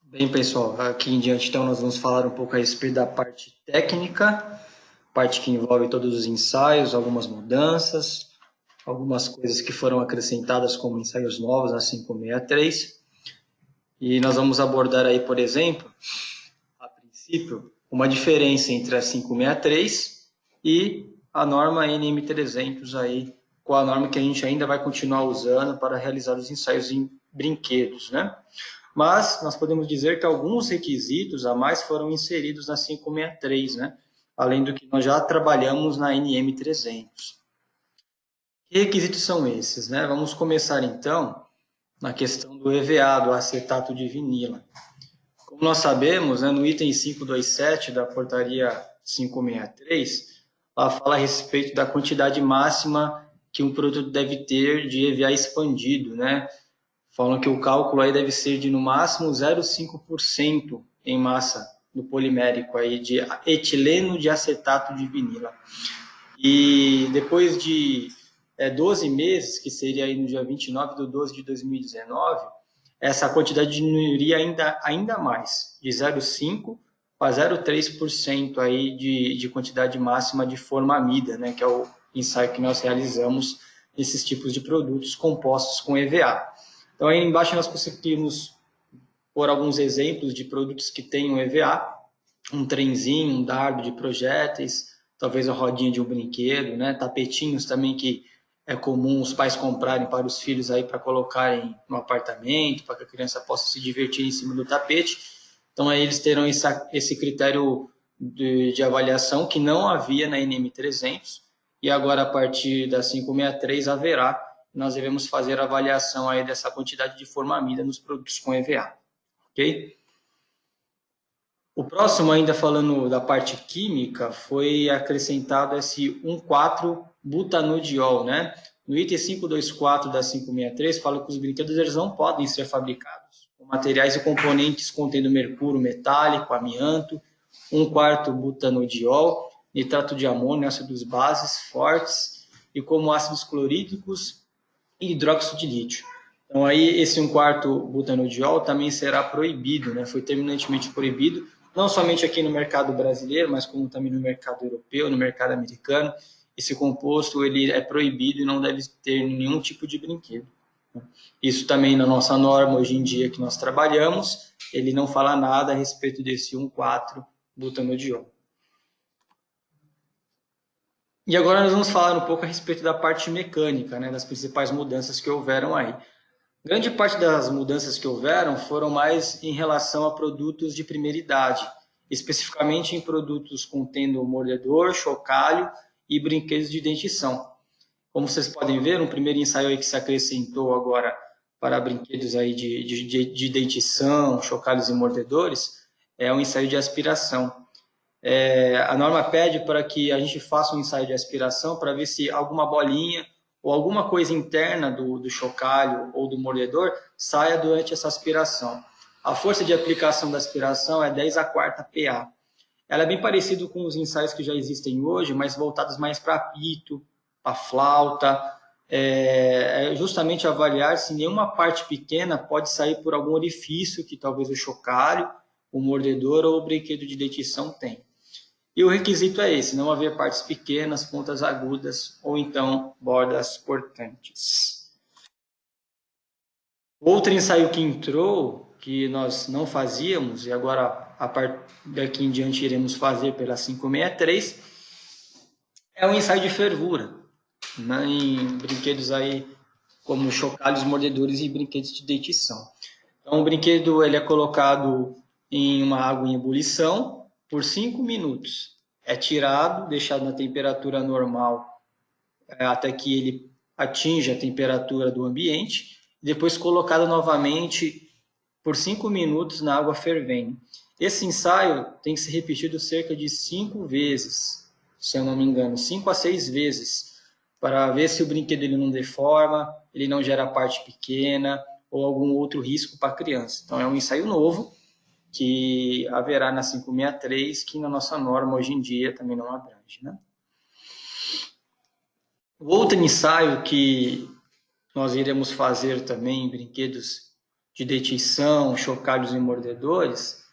Bem, pessoal, aqui em diante então nós vamos falar um pouco a respeito da parte técnica, parte que envolve todos os ensaios, algumas mudanças, algumas coisas que foram acrescentadas como ensaios novos na 563. E nós vamos abordar aí, por exemplo, a princípio, uma diferença entre a 563 e a norma NM300 aí, com a norma que a gente ainda vai continuar usando para realizar os ensaios em brinquedos, né? Mas nós podemos dizer que alguns requisitos a mais foram inseridos na 563, né? Além do que nós já trabalhamos na NM300. Que requisitos são esses, né? Vamos começar então na questão do EVA, do acetato de vinila. Como nós sabemos, né, no item 527 da portaria 563, ela fala a respeito da quantidade máxima que um produto deve ter de EVA expandido, né? Falam que o cálculo aí deve ser de no máximo 0,5% em massa do polimérico aí de etileno de acetato de vinila. E depois de 12 meses, que seria aí no dia 29/12/2019, essa quantidade diminuiria ainda mais, de 0,5% para 0,3% aí de quantidade máxima de formamida, né, que é o ensaio que nós realizamos nesses tipos de produtos compostos com EVA. Então, aí embaixo nós conseguimos pôr alguns exemplos de produtos que tenham EVA, um trenzinho, um dardo de projéteis, talvez a rodinha de um brinquedo, né? Tapetinhos também que é comum os pais comprarem para os filhos aí para colocarem no apartamento, para que a criança possa se divertir em cima do tapete. Então, aí eles terão esse critério de avaliação que não havia na NM300 e agora, a partir da 563, haverá. Nós devemos fazer a avaliação aí dessa quantidade de formamida nos produtos com EVA, ok? O próximo, ainda falando da parte química, foi acrescentado esse 1,4-butanodiol, né? No item 524 da 563, fala que os brinquedos eles não podem ser fabricados com materiais e componentes contendo mercúrio metálico, amianto, 1/4-butanodiol, nitrato de amônio, ácidos bases fortes e como ácidos clorídricos e hidróxido de lítio. Então, aí esse 1/4-butanodiol também será proibido, né? Foi terminantemente proibido, não somente aqui no mercado brasileiro, mas como também no mercado europeu, no mercado americano. Esse composto ele é proibido e não deve ter nenhum tipo de brinquedo. Isso também na nossa norma, hoje em dia, que nós trabalhamos, ele não fala nada a respeito desse 1,4-butanodiol. E agora nós vamos falar um pouco a respeito da parte mecânica, né, das principais mudanças que houveram aí. Grande parte das mudanças que houveram foram mais em relação a produtos de primeira idade, especificamente em produtos contendo mordedor, chocalho e brinquedos de dentição. Como vocês podem ver, um primeiro ensaio aí que se acrescentou agora para brinquedos aí de dentição, chocalhos e mordedores, é um ensaio de aspiração. A norma pede para que a gente faça um ensaio de aspiração para ver se alguma bolinha ou alguma coisa interna do chocalho ou do mordedor saia durante essa aspiração. A força de aplicação da aspiração é 10⁴ PA. Ela é bem parecida com os ensaios que já existem hoje, mas voltados mais para apito, para flauta, justamente avaliar se nenhuma parte pequena pode sair por algum orifício que talvez o chocalho, o mordedor ou o brinquedo de dentição tenha. E o requisito é esse, não haver partes pequenas, pontas agudas ou então bordas cortantes. Outro ensaio que entrou, que nós não fazíamos, e agora a partir daqui em diante iremos fazer pela 563, é o ensaio de fervura, né, em brinquedos aí como chocalhos, mordedores e brinquedos de dentição. Então o brinquedo ele é colocado em uma água em ebulição por 5 minutos. É tirado, deixado na temperatura normal até que ele atinja a temperatura do ambiente, depois colocado novamente por 5 minutos na água fervendo. Esse ensaio tem que ser repetido cerca de 5 vezes, se eu não me engano, 5 a 6 vezes, para ver se o brinquedo ele não deforma, ele não gera parte pequena ou algum outro risco para a criança. Então é um ensaio novo que haverá na 563, que na nossa norma hoje em dia também não abrange, né? O outro ensaio que nós iremos fazer também em brinquedos de dentição, chocalhos e mordedores,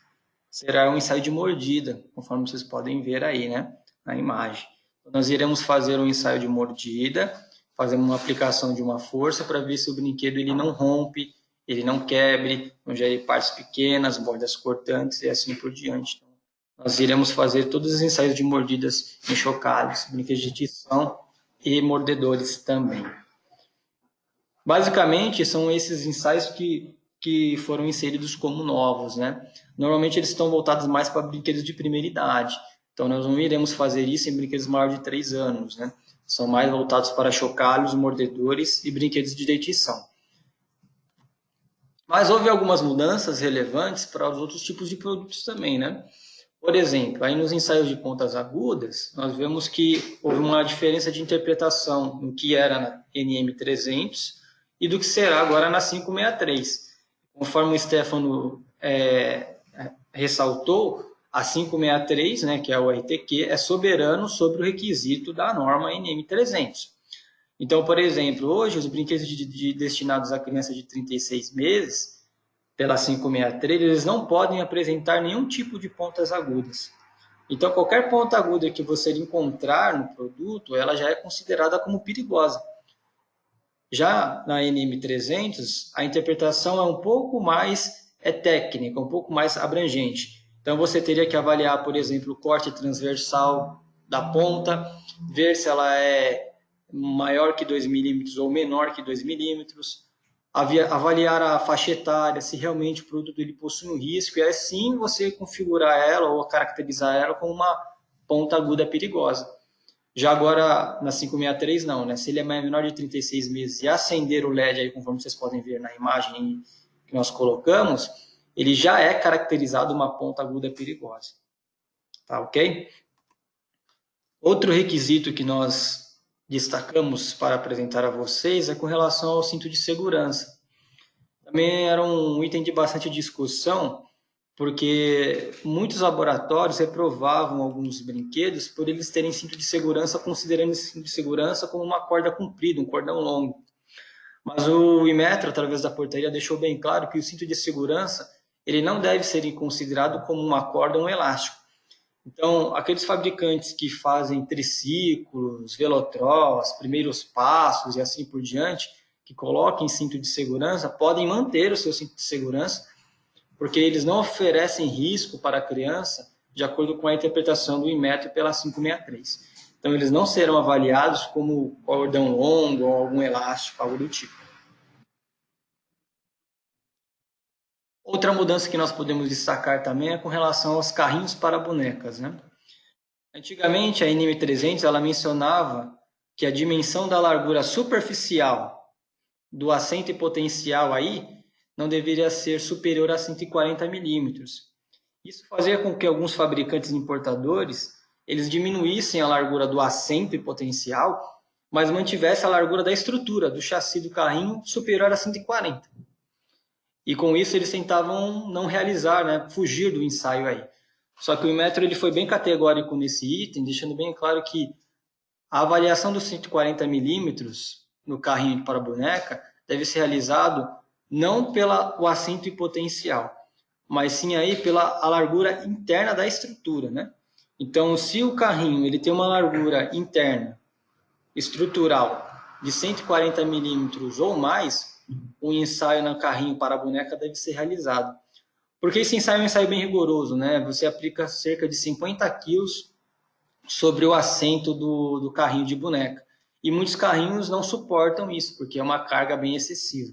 será um ensaio de mordida, conforme vocês podem ver aí, né, na imagem. Então, nós iremos fazer um ensaio de mordida, fazendo uma aplicação de uma força para ver se o brinquedo ele não rompe, ele não quebre, não gere partes pequenas, bordas cortantes e assim por diante. Então, nós iremos fazer todos os ensaios de mordidas em chocalhos, brinquedos de dentição e mordedores também. Basicamente, são esses ensaios que foram inseridos como novos, né? Normalmente eles estão voltados mais para brinquedos de primeira idade. Então, nós não iremos fazer isso em brinquedos maiores de 3 anos, né? São mais voltados para chocalhos, mordedores e brinquedos de dentição. Mas houve algumas mudanças relevantes para os outros tipos de produtos também, né? Por exemplo, aí nos ensaios de pontas agudas, nós vemos que houve uma diferença de interpretação no que era na NM300 e do que será agora na 563. Conforme o Stefano ressaltou, a 563, né, que é o RTQ, é soberano sobre o requisito da norma NM300. Então, por exemplo, hoje os brinquedos destinados a crianças de 36 meses, pela 563, eles não podem apresentar nenhum tipo de pontas agudas. Então, qualquer ponta aguda que você encontrar no produto, ela já é considerada como perigosa. Já na NM300, a interpretação é um pouco mais técnica, um pouco mais abrangente. Então, você teria que avaliar, por exemplo, o corte transversal da ponta, ver se ela é maior que 2 milímetros ou menor que 2 milímetros, avaliar a faixa etária, se realmente o produto ele possui um risco, e assim você configurar ela ou caracterizar ela como uma ponta aguda perigosa. Já agora, na 563, não, né? Se ele é menor de 36 meses e acender o LED, aí, conforme vocês podem ver na imagem que nós colocamos, ele já é caracterizado uma ponta aguda perigosa. Tá ok? Outro requisito que nós destacamos para apresentar a vocês é com relação ao cinto de segurança. Também era um item de bastante discussão, porque muitos laboratórios reprovavam alguns brinquedos por eles terem cinto de segurança, considerando esse cinto de segurança como uma corda comprida, um cordão longo. Mas o Inmetro, através da portaria, deixou bem claro que o cinto de segurança ele não deve ser considerado como uma corda ou um elástico. Então, aqueles fabricantes que fazem triciclos, velotrós, primeiros passos e assim por diante, que coloquem cinto de segurança, podem manter o seu cinto de segurança, porque eles não oferecem risco para a criança, de acordo com a interpretação do Inmetro pela 563. Então, eles não serão avaliados como cordão longo ou algum elástico, algo do tipo. Outra mudança que nós podemos destacar também é com relação aos carrinhos para bonecas, né? Antigamente, a NM300 ela mencionava que a dimensão da largura superficial do assento e potencial aí não deveria ser superior a 140 milímetros. Isso fazia com que alguns fabricantes importadores eles diminuíssem a largura do assento e potencial, mas mantivessem a largura da estrutura do chassi do carrinho superior a 140. E com isso eles tentavam não realizar, né, fugir do ensaio aí. Só que o Inmetro ele foi bem categórico nesse item, deixando bem claro que a avaliação dos 140 milímetros no carrinho para boneca deve ser realizado não pelo assento e potencial, mas sim aí pela a largura interna da estrutura, né? Então, se o carrinho ele tem uma largura interna estrutural de 140 milímetros ou mais, o ensaio no carrinho para a boneca deve ser realizado. Porque esse ensaio é um ensaio bem rigoroso, né? Você aplica cerca de 50 quilos sobre o assento do carrinho de boneca. E muitos carrinhos não suportam isso, porque é uma carga bem excessiva.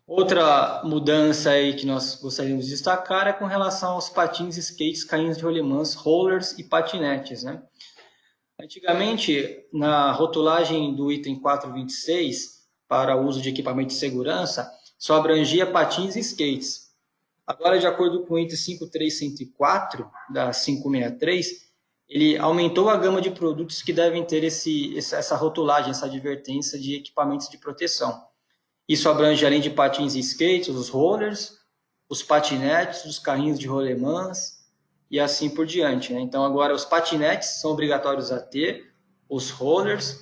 Outra mudança aí que nós gostaríamos de destacar é com relação aos patins, skates, carrinhos de rolemãs, rollers e patinetes, né? Antigamente, na rotulagem do item 426, para o uso de equipamento de segurança, só abrangia patins e skates. Agora, de acordo com o item 53104 da 563, ele aumentou a gama de produtos que devem ter essa rotulagem, essa advertência de equipamentos de proteção. Isso abrange, além de patins e skates, os rollers, os patinetes, os carrinhos de rolemãs e assim por diante, né? Então, agora os patinetes são obrigatórios a ter, os rollers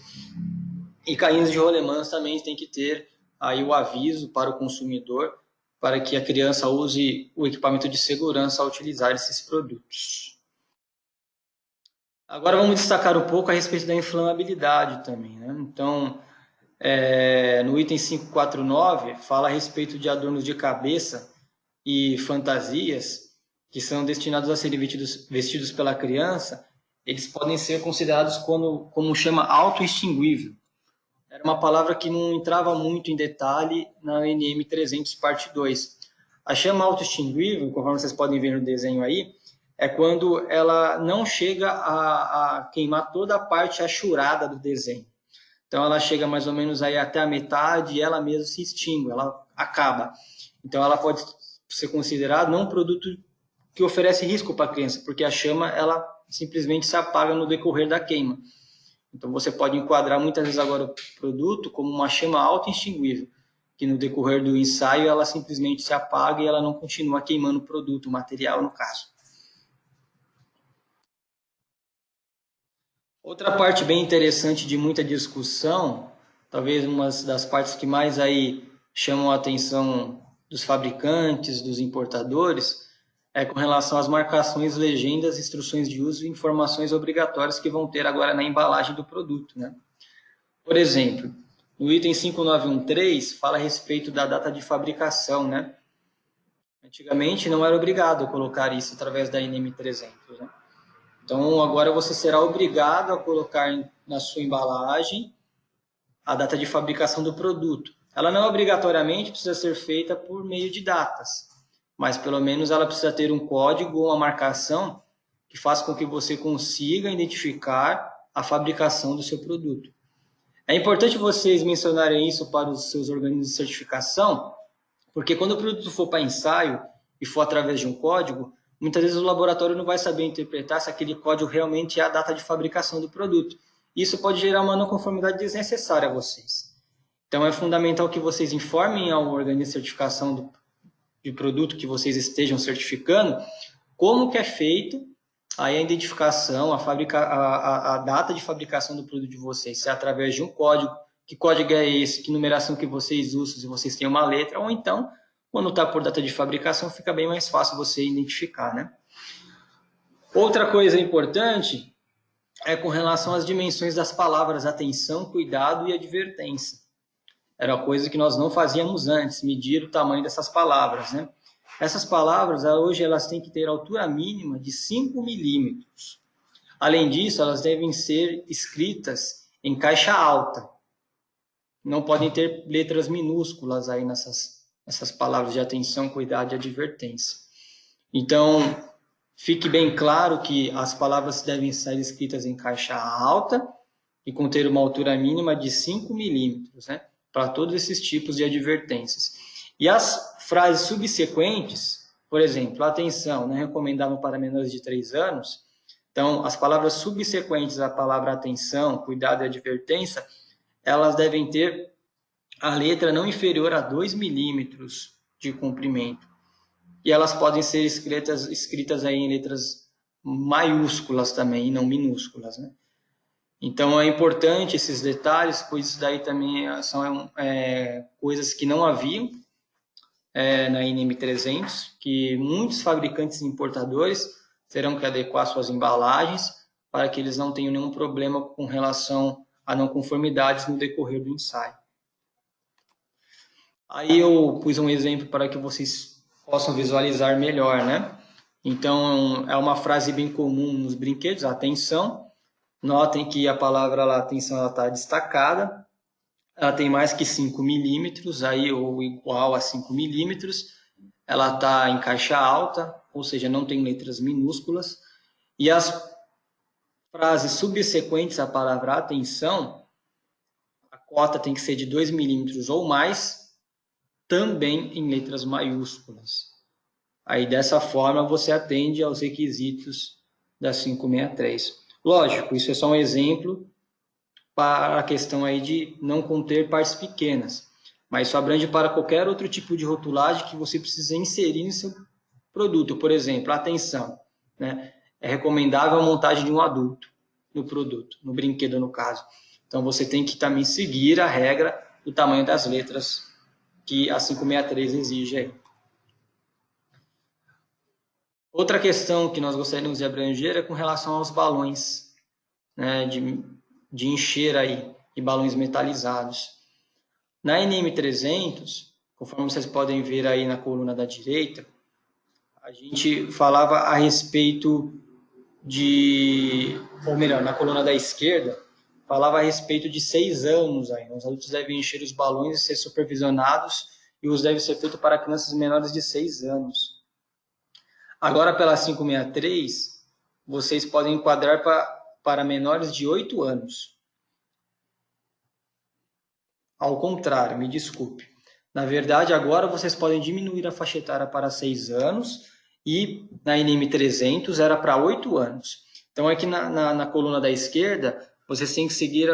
e carrinhos de rolemãs também tem que ter aí o aviso para o consumidor para que a criança use o equipamento de segurança ao utilizar esses produtos. Agora vamos destacar um pouco a respeito da inflamabilidade também, né? Então, no item 549, fala a respeito de adornos de cabeça e fantasias que são destinados a serem vestidos pela criança, eles podem ser considerados como chama auto-extinguível. Era uma palavra que não entrava muito em detalhe na NM300 parte 2. A chama auto-extinguível, conforme vocês podem ver no desenho aí, é quando ela não chega a queimar toda a parte achurada do desenho. Então, ela chega mais ou menos aí até a metade e ela mesma se extingue, ela acaba. Então, ela pode ser considerada não um produto que oferece risco para a criança, porque a chama ela simplesmente se apaga no decorrer da queima. Então, você pode enquadrar muitas vezes agora o produto como uma chama auto-extinguível, que no decorrer do ensaio ela simplesmente se apaga e ela não continua queimando o produto, o material no caso. Outra parte bem interessante de muita discussão, talvez uma das partes que mais aí chamam a atenção dos fabricantes, dos importadores, é com relação às marcações, legendas, instruções de uso e informações obrigatórias que vão ter agora na embalagem do produto, né? Por exemplo, no item 5913 fala a respeito da data de fabricação, né? Antigamente não era obrigado a colocar isso através da NM300, né? Então, agora você será obrigado a colocar na sua embalagem a data de fabricação do produto. Ela não obrigatoriamente precisa ser feita por meio de datas, mas pelo menos ela precisa ter um código ou uma marcação que faça com que você consiga identificar a fabricação do seu produto. É importante vocês mencionarem isso para os seus organismos de certificação, porque quando o produto for para ensaio e for através de um código, muitas vezes o laboratório não vai saber interpretar se aquele código realmente é a data de fabricação do produto. Isso pode gerar uma não conformidade desnecessária a vocês. Então, é fundamental que vocês informem ao organismo de certificação de produto que vocês estejam certificando como que é feito aí a identificação, a data de fabricação do produto de vocês, se é através de um código, que código é esse, que numeração que vocês usam, se vocês têm uma letra, ou então, quando está por data de fabricação, fica bem mais fácil você identificar, né? Outra coisa importante é com relação às dimensões das palavras atenção, cuidado e advertência. Era uma coisa que nós não fazíamos antes, medir o tamanho dessas palavras, né? Essas palavras, hoje, elas têm que ter altura mínima de 5 milímetros. Além disso, elas devem ser escritas em caixa alta. Não podem ter letras minúsculas aí nessas palavras de atenção, cuidado e advertência. Então, fique bem claro que as palavras devem ser escritas em caixa alta e conter uma altura mínima de 5 milímetros, né? Para todos esses tipos de advertências. E as frases subsequentes, por exemplo, atenção, não é recomendável para menores de 3 anos. Então, as palavras subsequentes à palavra atenção, cuidado e advertência, elas devem ter a letra não inferior a 2 milímetros de comprimento. E elas podem ser escritas aí em letras maiúsculas também, e não minúsculas, né? Então, é importante esses detalhes, pois isso daí também são coisas que não haviam na NM300, que muitos fabricantes e importadores terão que adequar suas embalagens para que eles não tenham nenhum problema com relação a não conformidades no decorrer do ensaio. Aí eu pus um exemplo para que vocês possam visualizar melhor, né? Então, é uma frase bem comum nos brinquedos, atenção. Notem que a palavra lá, atenção, está destacada. Ela tem mais que 5 milímetros, aí, ou igual a 5 milímetros. Ela está em caixa alta, ou seja, não tem letras minúsculas. E as frases subsequentes à palavra atenção, a cota tem que ser de 2 milímetros ou mais, também em letras maiúsculas. Aí, dessa forma, você atende aos requisitos da 563. Lógico, isso é só um exemplo para a questão aí de não conter partes pequenas, mas isso abrange para qualquer outro tipo de rotulagem que você precisa inserir no seu produto. Por exemplo, atenção, né? É recomendável a montagem de um adulto no produto, no brinquedo no caso. Então você tem que também seguir a regra do tamanho das letras que a 563 exige aí. Outra questão que nós gostaríamos de abranger é com relação aos balões, né, de encher aí, e balões metalizados. Na NM300, conforme vocês podem ver aí na coluna da direita, a gente falava a respeito ou melhor, na coluna da esquerda, falava a respeito de 6 anos aí. Os adultos devem encher os balões e ser supervisionados, e o uso deve ser feito para crianças menores de 6 anos. Agora, pela 563, vocês podem enquadrar para menores de 8 anos. Ao contrário, me desculpe. Na verdade, agora vocês podem diminuir a faixa etária para 6 anos e na NM300 era para 8 anos. Então, aqui na coluna da esquerda, vocês têm que seguir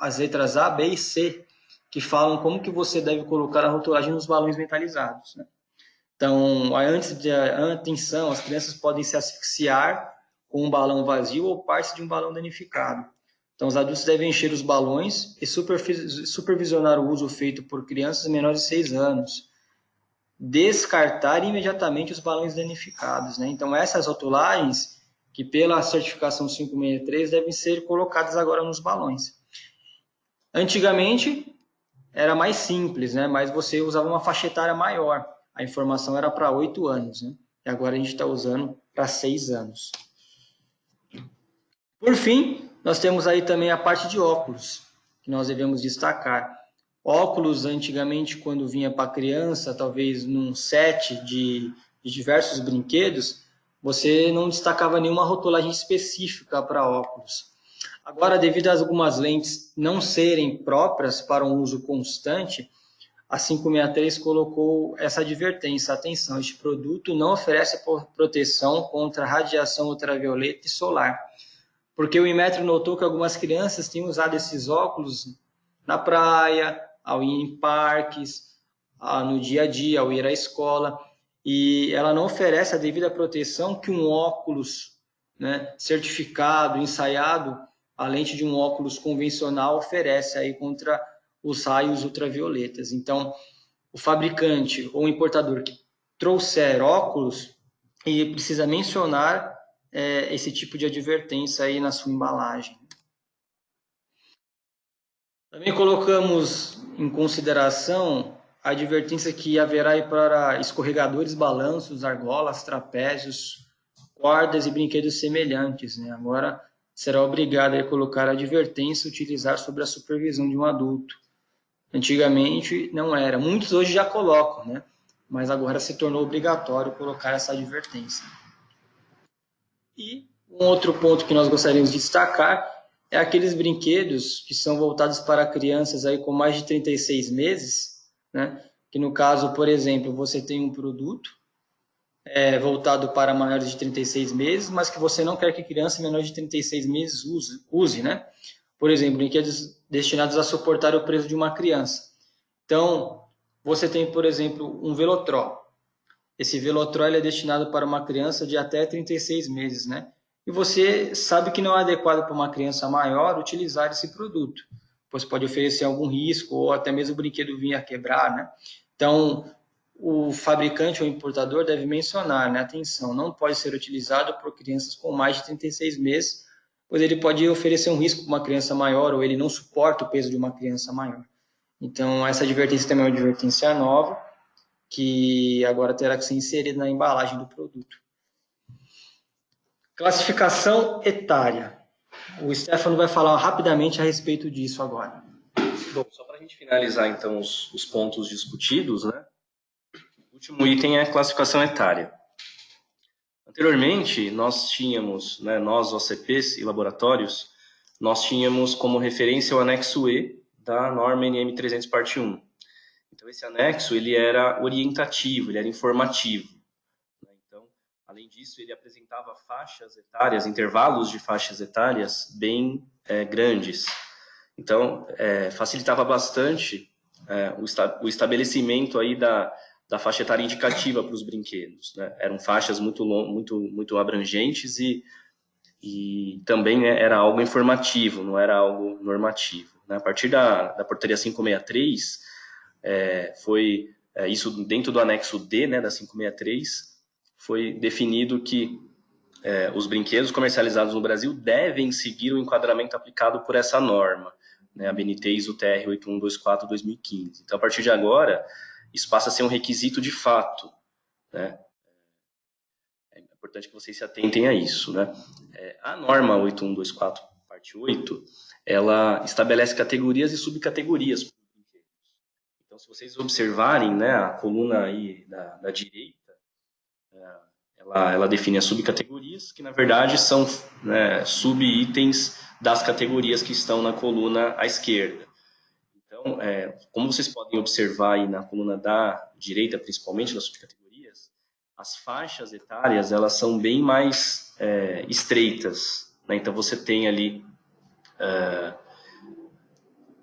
as letras A, B e C, que falam como que você deve colocar a rotulagem nos balões metalizados, né? Então, atenção, as crianças podem se asfixiar com um balão vazio ou parte de um balão danificado. Então, os adultos devem encher os balões e supervisionar o uso feito por crianças menores de 6 anos. Descartar imediatamente os balões danificados, né? Então, essas rotulagens, que pela certificação 563, devem ser colocadas agora nos balões. Antigamente, era mais simples, né? Mas você usava uma faixa etária maior. A informação era para 8 anos, né? E agora a gente está usando para 6 anos. Por fim, nós temos aí também a parte de óculos, que nós devemos destacar. Óculos, antigamente, quando vinha para criança, talvez num set de diversos brinquedos, você não destacava nenhuma rotulagem específica para óculos. Agora, devido a algumas lentes não serem próprias para um uso constante, a 563 colocou essa advertência: atenção, este produto não oferece proteção contra radiação ultravioleta e solar. Porque o Inmetro notou que algumas crianças têm usado esses óculos na praia, ao ir em parques, no dia a dia, ao ir à escola, e ela não oferece a devida proteção que um óculos, né, certificado, ensaiado, a lente de um óculos convencional oferece aí contra os raios ultravioletas. Então, o fabricante ou importador que trouxer óculos, ele precisa mencionar esse tipo de advertência aí na sua embalagem. Também colocamos em consideração a advertência que haverá aí para escorregadores, balanços, argolas, trapézios, cordas e brinquedos semelhantes, né? Agora será obrigado a colocar a advertência e utilizar sob a supervisão de um adulto. Antigamente não era. Muitos hoje já colocam, né? Mas agora se tornou obrigatório colocar essa advertência. E um outro ponto que nós gostaríamos de destacar é aqueles brinquedos que são voltados para crianças aí com mais de 36 meses, né? Que no caso, por exemplo, você tem um produto voltado para maiores de 36 meses, mas que você não quer que criança menor de 36 meses use, né? Por exemplo, brinquedos destinados a suportar o peso de uma criança. Então, você tem, por exemplo, um Velotrol. Esse Velotrol é destinado para uma criança de até 36 meses, né? E você sabe que não é adequado para uma criança maior utilizar esse produto, pois pode oferecer algum risco ou até mesmo o brinquedo vir a quebrar, né? Então, o fabricante ou importador deve mencionar, né? Atenção, não pode ser utilizado por crianças com mais de 36 meses, pois ele pode oferecer um risco para uma criança maior ou ele não suporta o peso de uma criança maior. Então, essa advertência também é uma advertência nova, que agora terá que ser inserida na embalagem do produto. Classificação etária. O Stefano vai falar rapidamente a respeito disso agora. Bom, só para a gente finalizar então os pontos discutidos, né? O último item é a classificação etária. Anteriormente, nós tínhamos, né, nós, OCPs e laboratórios, nós tínhamos como referência o anexo E da norma NM 300, parte 1. Então, esse anexo ele era orientativo, ele era informativo. Então, além disso, ele apresentava faixas etárias, intervalos de faixas etárias bem grandes. Então, facilitava bastante o estabelecimento aí da faixa etária indicativa para os brinquedos, né? Eram faixas muito abrangentes e também, né, era algo informativo, não era algo normativo, né? A partir da portaria 563, foi isso dentro do anexo D, né, da 563, foi definido que os brinquedos comercializados no Brasil devem seguir o enquadramento aplicado por essa norma, né, a BNT ISO TR 8124/2015. Então, a partir de agora, isso passa a ser um requisito de fato, né? É importante que vocês se atentem a isso, né? A norma 8124, parte 8, ela estabelece categorias e subcategorias. Então, se vocês observarem, né, a coluna aí da direita, ela define as subcategorias, que na verdade são, né, subitens das categorias que estão na coluna à esquerda. Então, como vocês podem observar aí na coluna da direita, principalmente nas subcategorias, as faixas etárias elas são bem mais estreitas, né? Então, você tem ali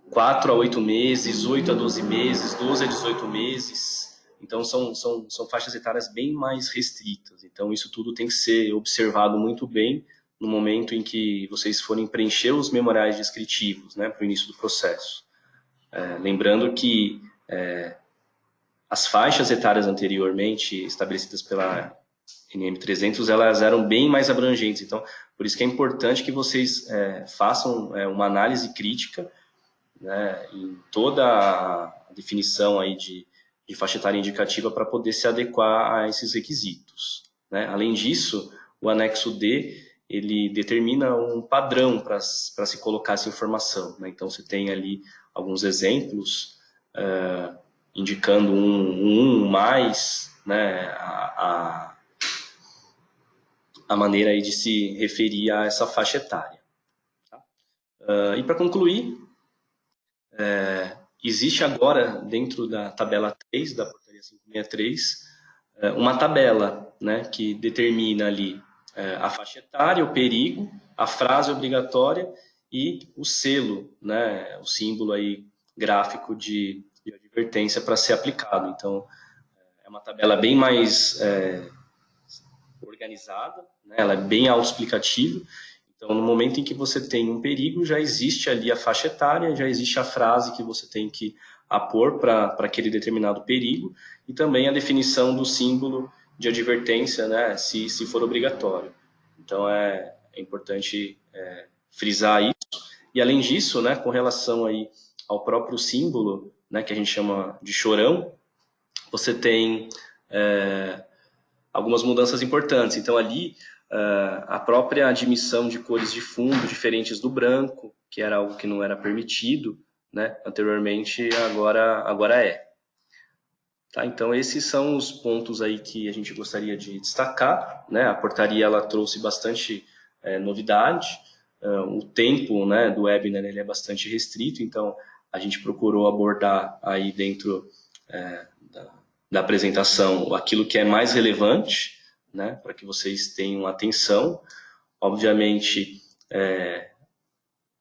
4 a 8 meses, 8 a 12 meses, 12 a 18 meses. Então, são faixas etárias bem mais restritas. Então, isso tudo tem que ser observado muito bem no momento em que vocês forem preencher os memoriais descritivos, né, para o início do processo. Lembrando que as faixas etárias anteriormente estabelecidas pela NM 300, elas eram bem mais abrangentes. Então, por isso que é importante que vocês façam uma análise crítica, né, em toda a definição aí de faixa etária indicativa para poder se adequar a esses requisitos, né? Além disso, o anexo D ele determina um padrão para se colocar essa informação, né? Então, você tem ali alguns exemplos indicando um mais, né, a maneira aí de se referir a essa faixa etária. Tá? E para concluir, existe agora, dentro da tabela 3 da portaria 563, uma tabela, né, que determina ali a faixa etária, o perigo, a frase obrigatória e o selo, né, o símbolo aí gráfico de advertência para ser aplicado. Então, é uma tabela bem mais organizada, né, ela é bem autoexplicativa. Então, no momento em que você tem um perigo, já existe ali a faixa etária, já existe a frase que você tem que apor para aquele determinado perigo e também a definição do símbolo de advertência, né, se for obrigatório. Então, é importante frisar isso. E, além disso, né, com relação aí ao próprio símbolo, né, que a gente chama de chorão, você tem algumas mudanças importantes. Então, ali, a própria admissão de cores de fundo diferentes do branco, que era algo que não era permitido, né, anteriormente, agora é. Tá, então, esses são os pontos aí que a gente gostaria de destacar, né? A portaria ela trouxe bastante novidade. O tempo, né, do webinar ele é bastante restrito, então a gente procurou abordar aí dentro da apresentação aquilo que é mais relevante, né, para que vocês tenham atenção. Obviamente,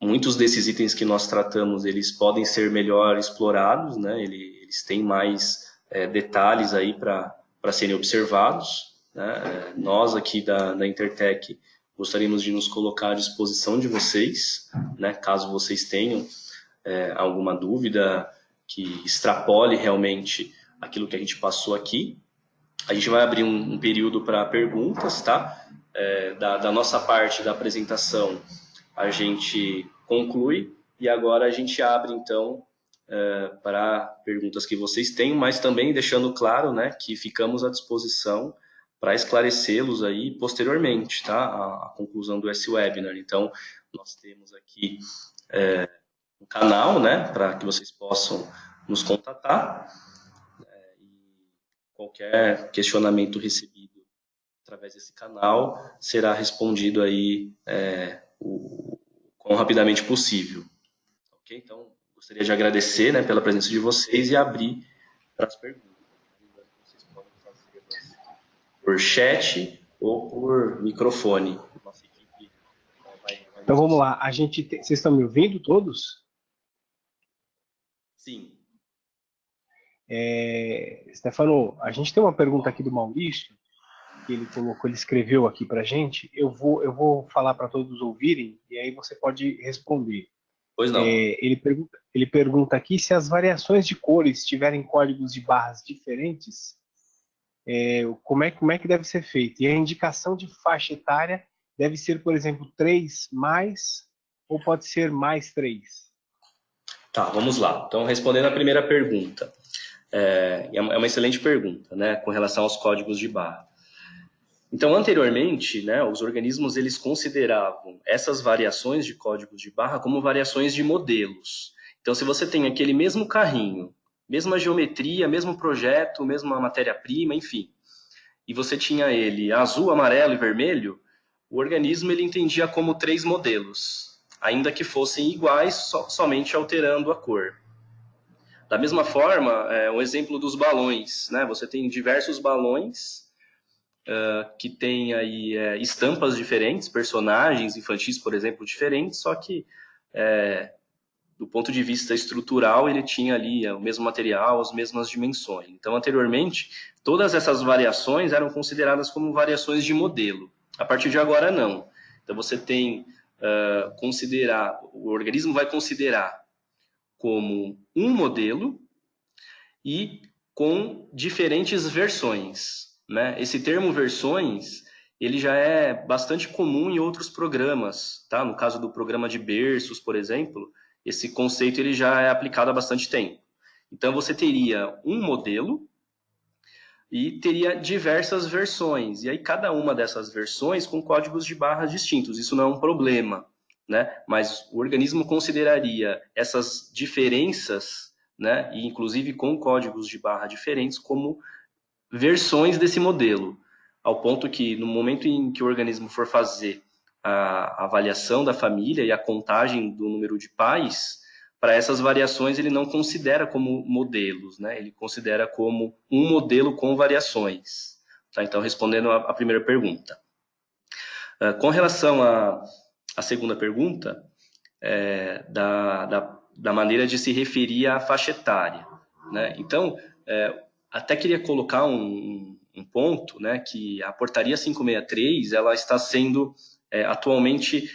muitos desses itens que nós tratamos, eles podem ser melhor explorados, né, eles têm mais detalhes aí para serem observados, né? Nós aqui da Intertech gostaríamos de nos colocar à disposição de vocês, né, caso vocês tenham alguma dúvida que extrapole realmente aquilo que a gente passou aqui. A gente vai abrir um período para perguntas, tá? Da nossa parte da apresentação, a gente conclui e agora a gente abre, então, para perguntas que vocês tenham, mas também deixando claro, né, que ficamos à disposição para esclarecê-los aí posteriormente, tá? A conclusão do S-Webinar. Então, nós temos aqui um canal, né, para que vocês possam nos contatar. Qualquer questionamento recebido através desse canal será respondido aí o quão rapidamente possível. Ok? Então, gostaria de agradecer, né, pela presença de vocês e abrir para as perguntas. Vocês podem fazê-las por chat ou por microfone. Nossa equipe vai então vamos lá. Vocês estão me ouvindo todos? Sim. Stefano, a gente tem uma pergunta aqui do Maurício, que ele escreveu aqui para a gente. Eu vou falar para todos ouvirem e aí você pode responder. Pois não. Ele pergunta aqui se as variações de cores tiverem códigos de barras diferentes, como é que deve ser feito? E a indicação de faixa etária deve ser, por exemplo, 3 mais ou pode ser mais 3? Tá, vamos lá. Então, respondendo a primeira pergunta. É uma excelente pergunta, né, com relação aos códigos de barra. Então, anteriormente, né, os organismos eles consideravam essas variações de códigos de barra como variações de modelos. Então, se você tem aquele mesmo carrinho, mesma geometria, mesmo projeto, mesma matéria-prima, enfim, e você tinha ele azul, amarelo e vermelho, o organismo ele entendia como 3 modelos, ainda que fossem iguais, somente alterando a cor. Da mesma forma, um exemplo dos balões, né? Você tem diversos balões que têm aí estampas diferentes, personagens infantis, por exemplo, diferentes, só que do ponto de vista estrutural ele tinha ali o mesmo material, as mesmas dimensões. Então, anteriormente, todas essas variações eram consideradas como variações de modelo. A partir de agora, não. Então, você tem o organismo vai considerar como um modelo e com diferentes versões, né? Esse termo versões, ele já é bastante comum em outros programas, tá? No caso do programa de berços, por exemplo, esse conceito ele já é aplicado há bastante tempo. Então, você teria um modelo e teria diversas versões, e aí cada uma dessas versões com códigos de barras distintos. Isso não é um problema, né? Mas o organismo consideraria essas diferenças, né, e inclusive com códigos de barra diferentes, como versões desse modelo, ao ponto que no momento em que o organismo for fazer a avaliação da família e a contagem do número de pais, para essas variações ele não considera como modelos, né? Ele considera como um modelo com variações. Tá? Então, respondendo a primeira pergunta. Com relação à segunda pergunta, da maneira de se referir à faixa etária, né? Então, até queria colocar um ponto, né, que a portaria 563 ela está sendo atualmente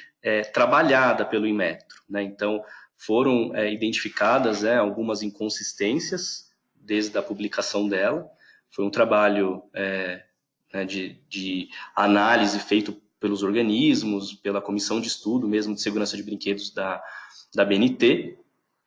trabalhada pelo Inmetro, né? Então, foram identificadas algumas inconsistências desde a publicação dela. Foi um trabalho né, de análise feito pelos organismos, pela comissão de estudo mesmo de segurança de brinquedos da BNT,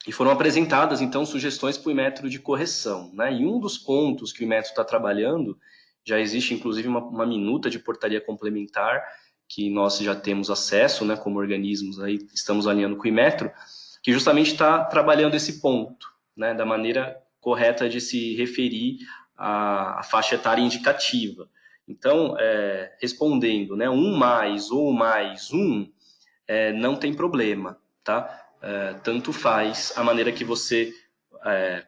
e foram apresentadas, então, sugestões para o Inmetro de correção, né? E um dos pontos que o Inmetro está trabalhando, Já existe, inclusive, uma minuta de portaria complementar que nós já temos acesso, né, como organismos, aí estamos alinhando com o Inmetro, que justamente está trabalhando esse ponto, né, da maneira correta de se referir à faixa etária indicativa. Então, respondendo, né, 1 mais ou mais 1, não tem problema, tá? Tanto faz a maneira que você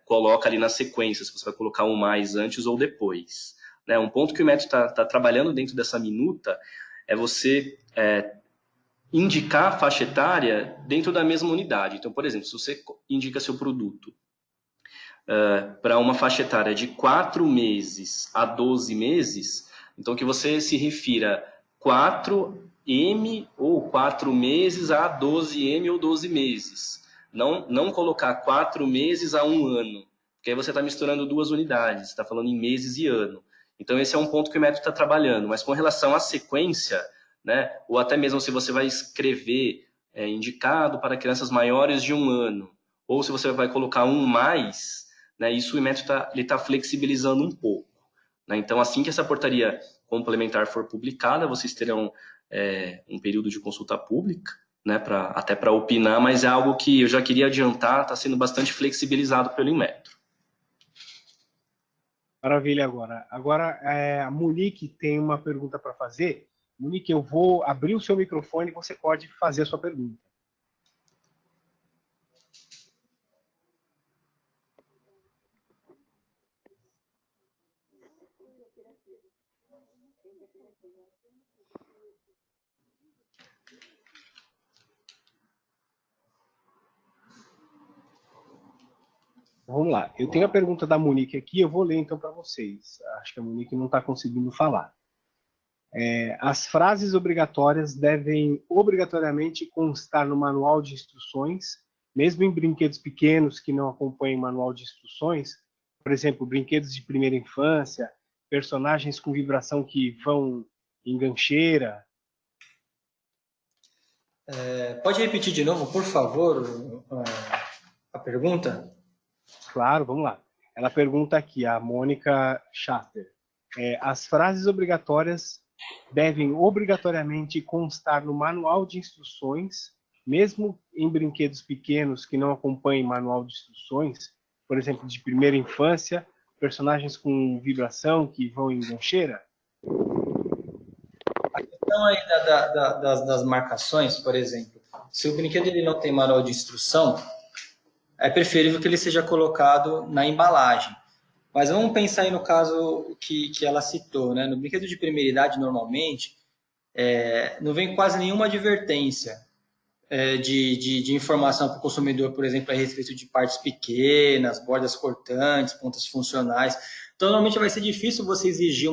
coloca ali na sequência, se você vai colocar 1 mais antes ou depois. Né? Um ponto que o método está trabalhando dentro dessa minuta é você indicar a faixa etária dentro da mesma unidade. Então, por exemplo, se você indica seu produto para uma faixa etária de 4 meses a 12 meses, então que você se refira 4M ou 4 meses a 12M ou 12 meses. Não colocar 4 meses a 1 ano, porque aí você está misturando duas unidades, está falando em meses e ano. Então esse é um ponto que o método está trabalhando, mas com relação à sequência, né, ou até mesmo se você vai escrever indicado para crianças maiores de 1 ano, ou se você vai colocar 1 mais, né, isso o método está flexibilizando um pouco. Né? Então, assim que essa portaria complementar for publicada, vocês terão um período de consulta pública, né, até para opinar, mas é algo que eu já queria adiantar, está sendo bastante flexibilizado pelo Inmetro. Maravilha agora. Agora, a Monique tem uma pergunta para fazer. Monique, eu vou abrir o seu microfone e você pode fazer a sua pergunta. Vamos lá. Eu tenho a pergunta da Monique aqui, eu vou ler então para vocês. Acho que a Monique não está conseguindo falar. As frases obrigatórias devem obrigatoriamente constar no manual de instruções, mesmo em brinquedos pequenos que não acompanhem manual de instruções, por exemplo, brinquedos de primeira infância, personagens com vibração que vão em gancheira. Pode repetir de novo, por favor, a pergunta? Claro, vamos lá. Ela pergunta aqui, a Mônica Schatter. As frases obrigatórias devem obrigatoriamente constar no manual de instruções, mesmo em brinquedos pequenos que não acompanhem manual de instruções, por exemplo, de primeira infância, personagens com vibração que vão em gancheira? A questão aí das marcações, por exemplo, se o brinquedo ele não tem manual de instrução, é preferível que ele seja colocado na embalagem. Mas vamos pensar aí no caso que ela citou, né? No brinquedo de primeira idade, normalmente, não vem quase nenhuma advertência de informação para o consumidor, por exemplo, a respeito de partes pequenas, bordas cortantes, pontas funcionais. Então, normalmente vai ser difícil você exigir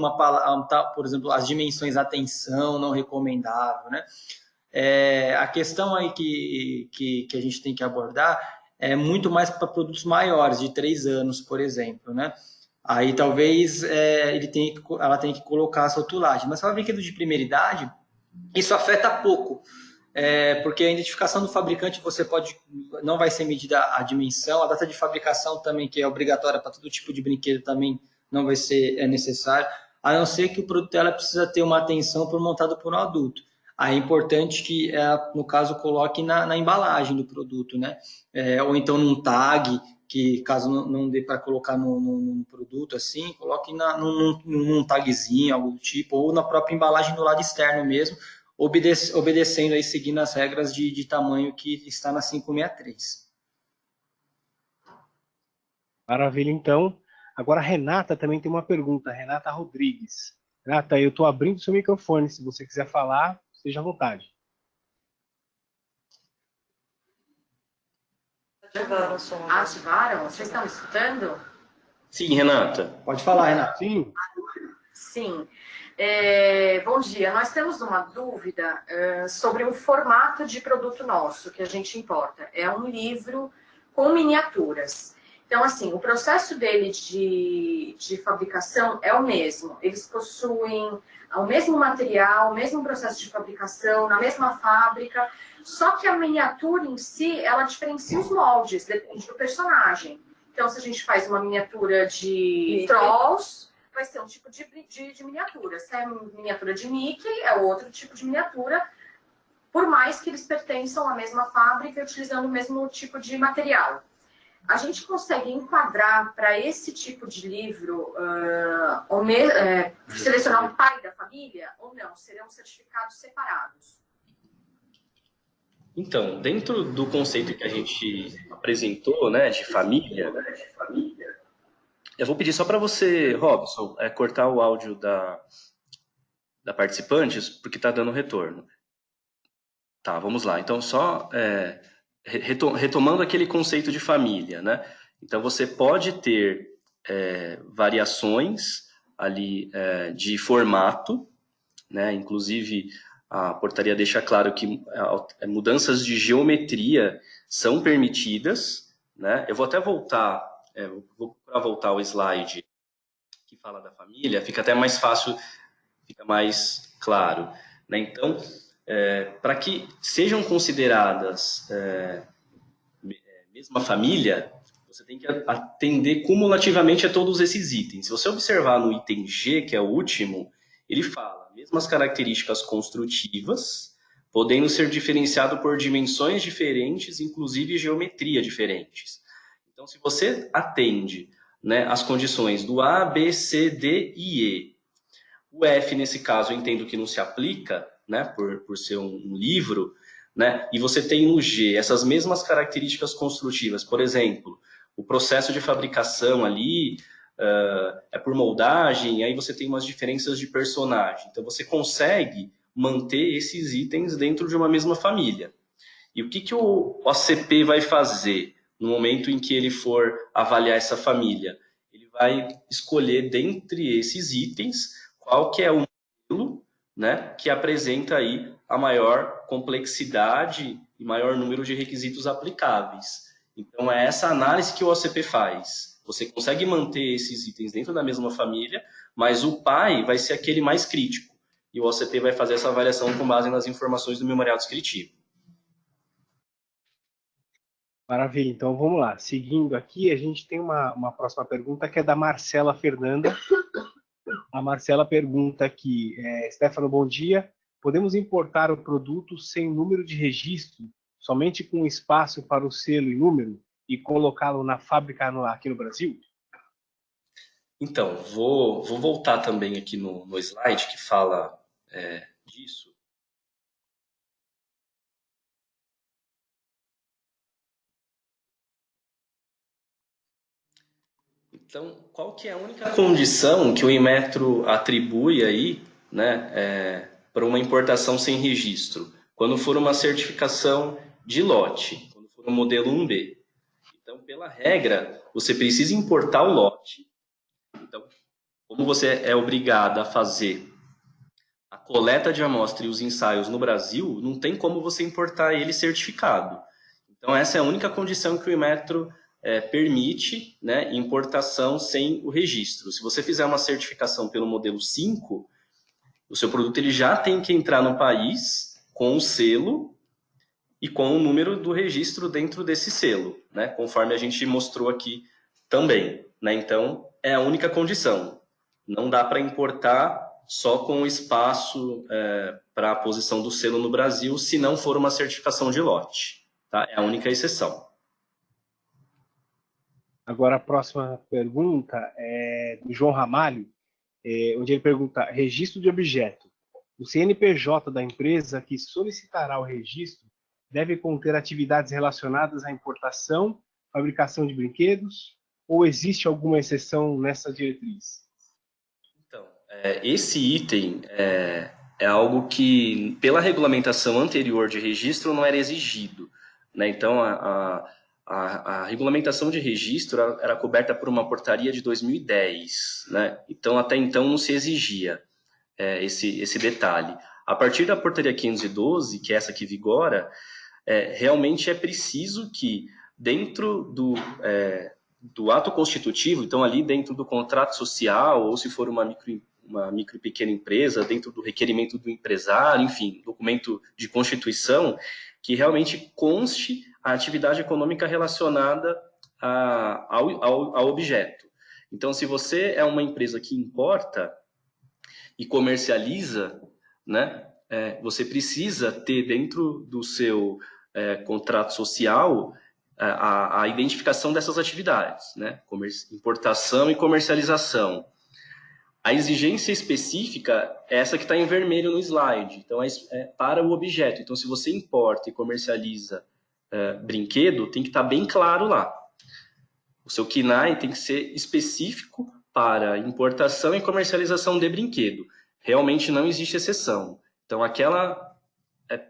por exemplo, as dimensões atenção não recomendável, né? A questão aí que a gente tem que abordar é muito mais para produtos maiores, de 3 anos, por exemplo, né? Aí talvez ela tenha que colocar essa rotulagem. Mas para brinquedo de primeira idade, isso afeta pouco, porque a identificação do fabricante não vai ser medida a dimensão, a data de fabricação também, que é obrigatória para todo tipo de brinquedo, também não vai ser necessário, a não ser que o produto ela precisa ter uma atenção montado por um adulto. Aí é importante que, no caso, coloque na embalagem do produto, né? Ou então num tag, que caso não dê para colocar num produto assim, coloque num tagzinho, algo do tipo, ou na própria embalagem do lado externo mesmo, obedecendo aí, seguindo as regras de tamanho que está na 563. Maravilha, então. Agora a Renata também tem uma pergunta, Renata Rodrigues. Renata, eu estou abrindo o seu microfone, se você quiser falar, esteja à vontade. Ativaram? Vocês estão escutando? Sim, Renata. Pode falar, Renata. Sim. Sim. Bom dia. Nós temos uma dúvida sobre o formato de produto nosso que a gente importa. É um livro com miniaturas. Então, assim, o processo dele de fabricação é o mesmo. Eles possuem o mesmo material, o mesmo processo de fabricação, na mesma fábrica, só que a miniatura em si, ela diferencia os moldes, depende do personagem. Então, se a gente faz uma miniatura de Trolls, vai ser um tipo de miniatura. Se é miniatura de Mickey, é outro tipo de miniatura, por mais que eles pertençam à mesma fábrica, utilizando o mesmo tipo de material. A gente consegue enquadrar para esse tipo de livro, selecionar o pai da família ou não? Serão certificados separados? Então, dentro do conceito que a gente apresentou, né, de família, eu vou pedir só para você, Robson, cortar o áudio da participantes, porque está dando retorno. Tá, vamos lá. Então, só retomando aquele conceito de família, né? Então, você pode ter variações ali de formato, né? Inclusive, a portaria deixa claro que mudanças de geometria são permitidas, né? Eu vou até voltar, vou procurar voltar ao slide que fala da família, fica até mais fácil, fica mais claro, né? Então, para que sejam consideradas mesma família, você tem que atender cumulativamente a todos esses itens. Se você observar no item G, que é o último, ele fala mesmas características construtivas, podendo ser diferenciado por dimensões diferentes, inclusive geometria diferentes. Então, se você atende, né, as condições do A, B, C, D e E, o F, nesse caso, eu entendo que não se aplica, né, por ser um livro, né, e você tem no G essas mesmas características construtivas. Por exemplo, o processo de fabricação ali é por moldagem, aí você tem umas diferenças de personagem. Então, você consegue manter esses itens dentro de uma mesma família. E o que o OCP vai fazer no momento em que ele for avaliar essa família? Ele vai escolher dentre esses itens qual que é o modelo, né, que apresenta aí a maior complexidade e maior número de requisitos aplicáveis. Então, é essa análise que o OCP faz. Você consegue manter esses itens dentro da mesma família, mas o pai vai ser aquele mais crítico. E o OCP vai fazer essa avaliação com base nas informações do memorial descritivo. Maravilha, então vamos lá. Seguindo aqui, a gente tem uma próxima pergunta que é da Marcela Fernanda. A Marcela pergunta aqui, Stefano, bom dia. Podemos importar o produto sem número de registro, somente com espaço para o selo e número, e colocá-lo na fábrica aqui no Brasil? Então, vou voltar também aqui no slide que fala disso. Então, qual que é a única condição que o Inmetro atribui aí, né, para uma importação sem registro? Quando for uma certificação de lote, quando for um modelo 1B. Então, pela regra, você precisa importar o lote. Então, como você é obrigado a fazer a coleta de amostra e os ensaios no Brasil, não tem como você importar ele certificado. Então, essa é a única condição que o Inmetro permite, né, importação sem o registro. Se você fizer uma certificação pelo modelo 5, o seu produto ele já tem que entrar no país com o selo e com o número do registro dentro desse selo, né, conforme a gente mostrou aqui também. Né? Então, é a única condição. Não dá para importar só com o espaço para a posição do selo no Brasil, se não for uma certificação de lote. Tá? É a única exceção. Agora a próxima pergunta é do João Ramalho, onde ele pergunta, registro de objeto. O CNPJ da empresa que solicitará o registro deve conter atividades relacionadas à importação, fabricação de brinquedos, ou existe alguma exceção nessa diretriz? Então, esse item é algo que, pela regulamentação anterior de registro, não era exigido. Né? Então, a regulamentação de registro era coberta por uma portaria de 2010. Né? Então, até então, não se exigia esse detalhe. A partir da portaria 512, que é essa que vigora, realmente é preciso que, dentro do ato constitutivo, então ali dentro do contrato social, ou se for uma micro e pequena empresa, dentro do requerimento do empresário, enfim, documento de constituição, que realmente conste a atividade econômica relacionada ao objeto. Então, se você é uma empresa que importa e comercializa, né, você precisa ter dentro do seu contrato social a identificação dessas atividades, né, importação e comercialização. A exigência específica é essa que está em vermelho no slide, então é para o objeto. Então, se você importa e comercializa brinquedo, tem que estar bem claro lá. O seu KNAI tem que ser específico para importação e comercialização de brinquedo. Realmente não existe exceção. Então, aquela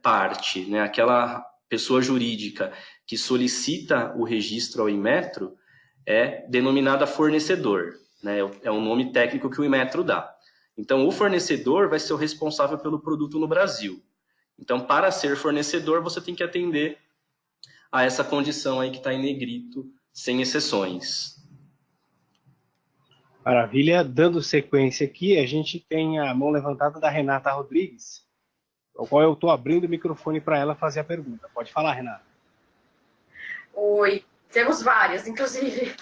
parte, né, aquela pessoa jurídica que solicita o registro ao Inmetro é denominada fornecedor, né, é um nome técnico que o Inmetro dá. Então, o fornecedor vai ser o responsável pelo produto no Brasil. Então, para ser fornecedor, você tem que atender a essa condição aí que está em negrito, sem exceções. Maravilha. Dando sequência aqui, a gente tem a mão levantada da Renata Rodrigues, ao qual eu estou abrindo o microfone para ela fazer a pergunta. Pode falar, Renata. Oi, temos várias, inclusive,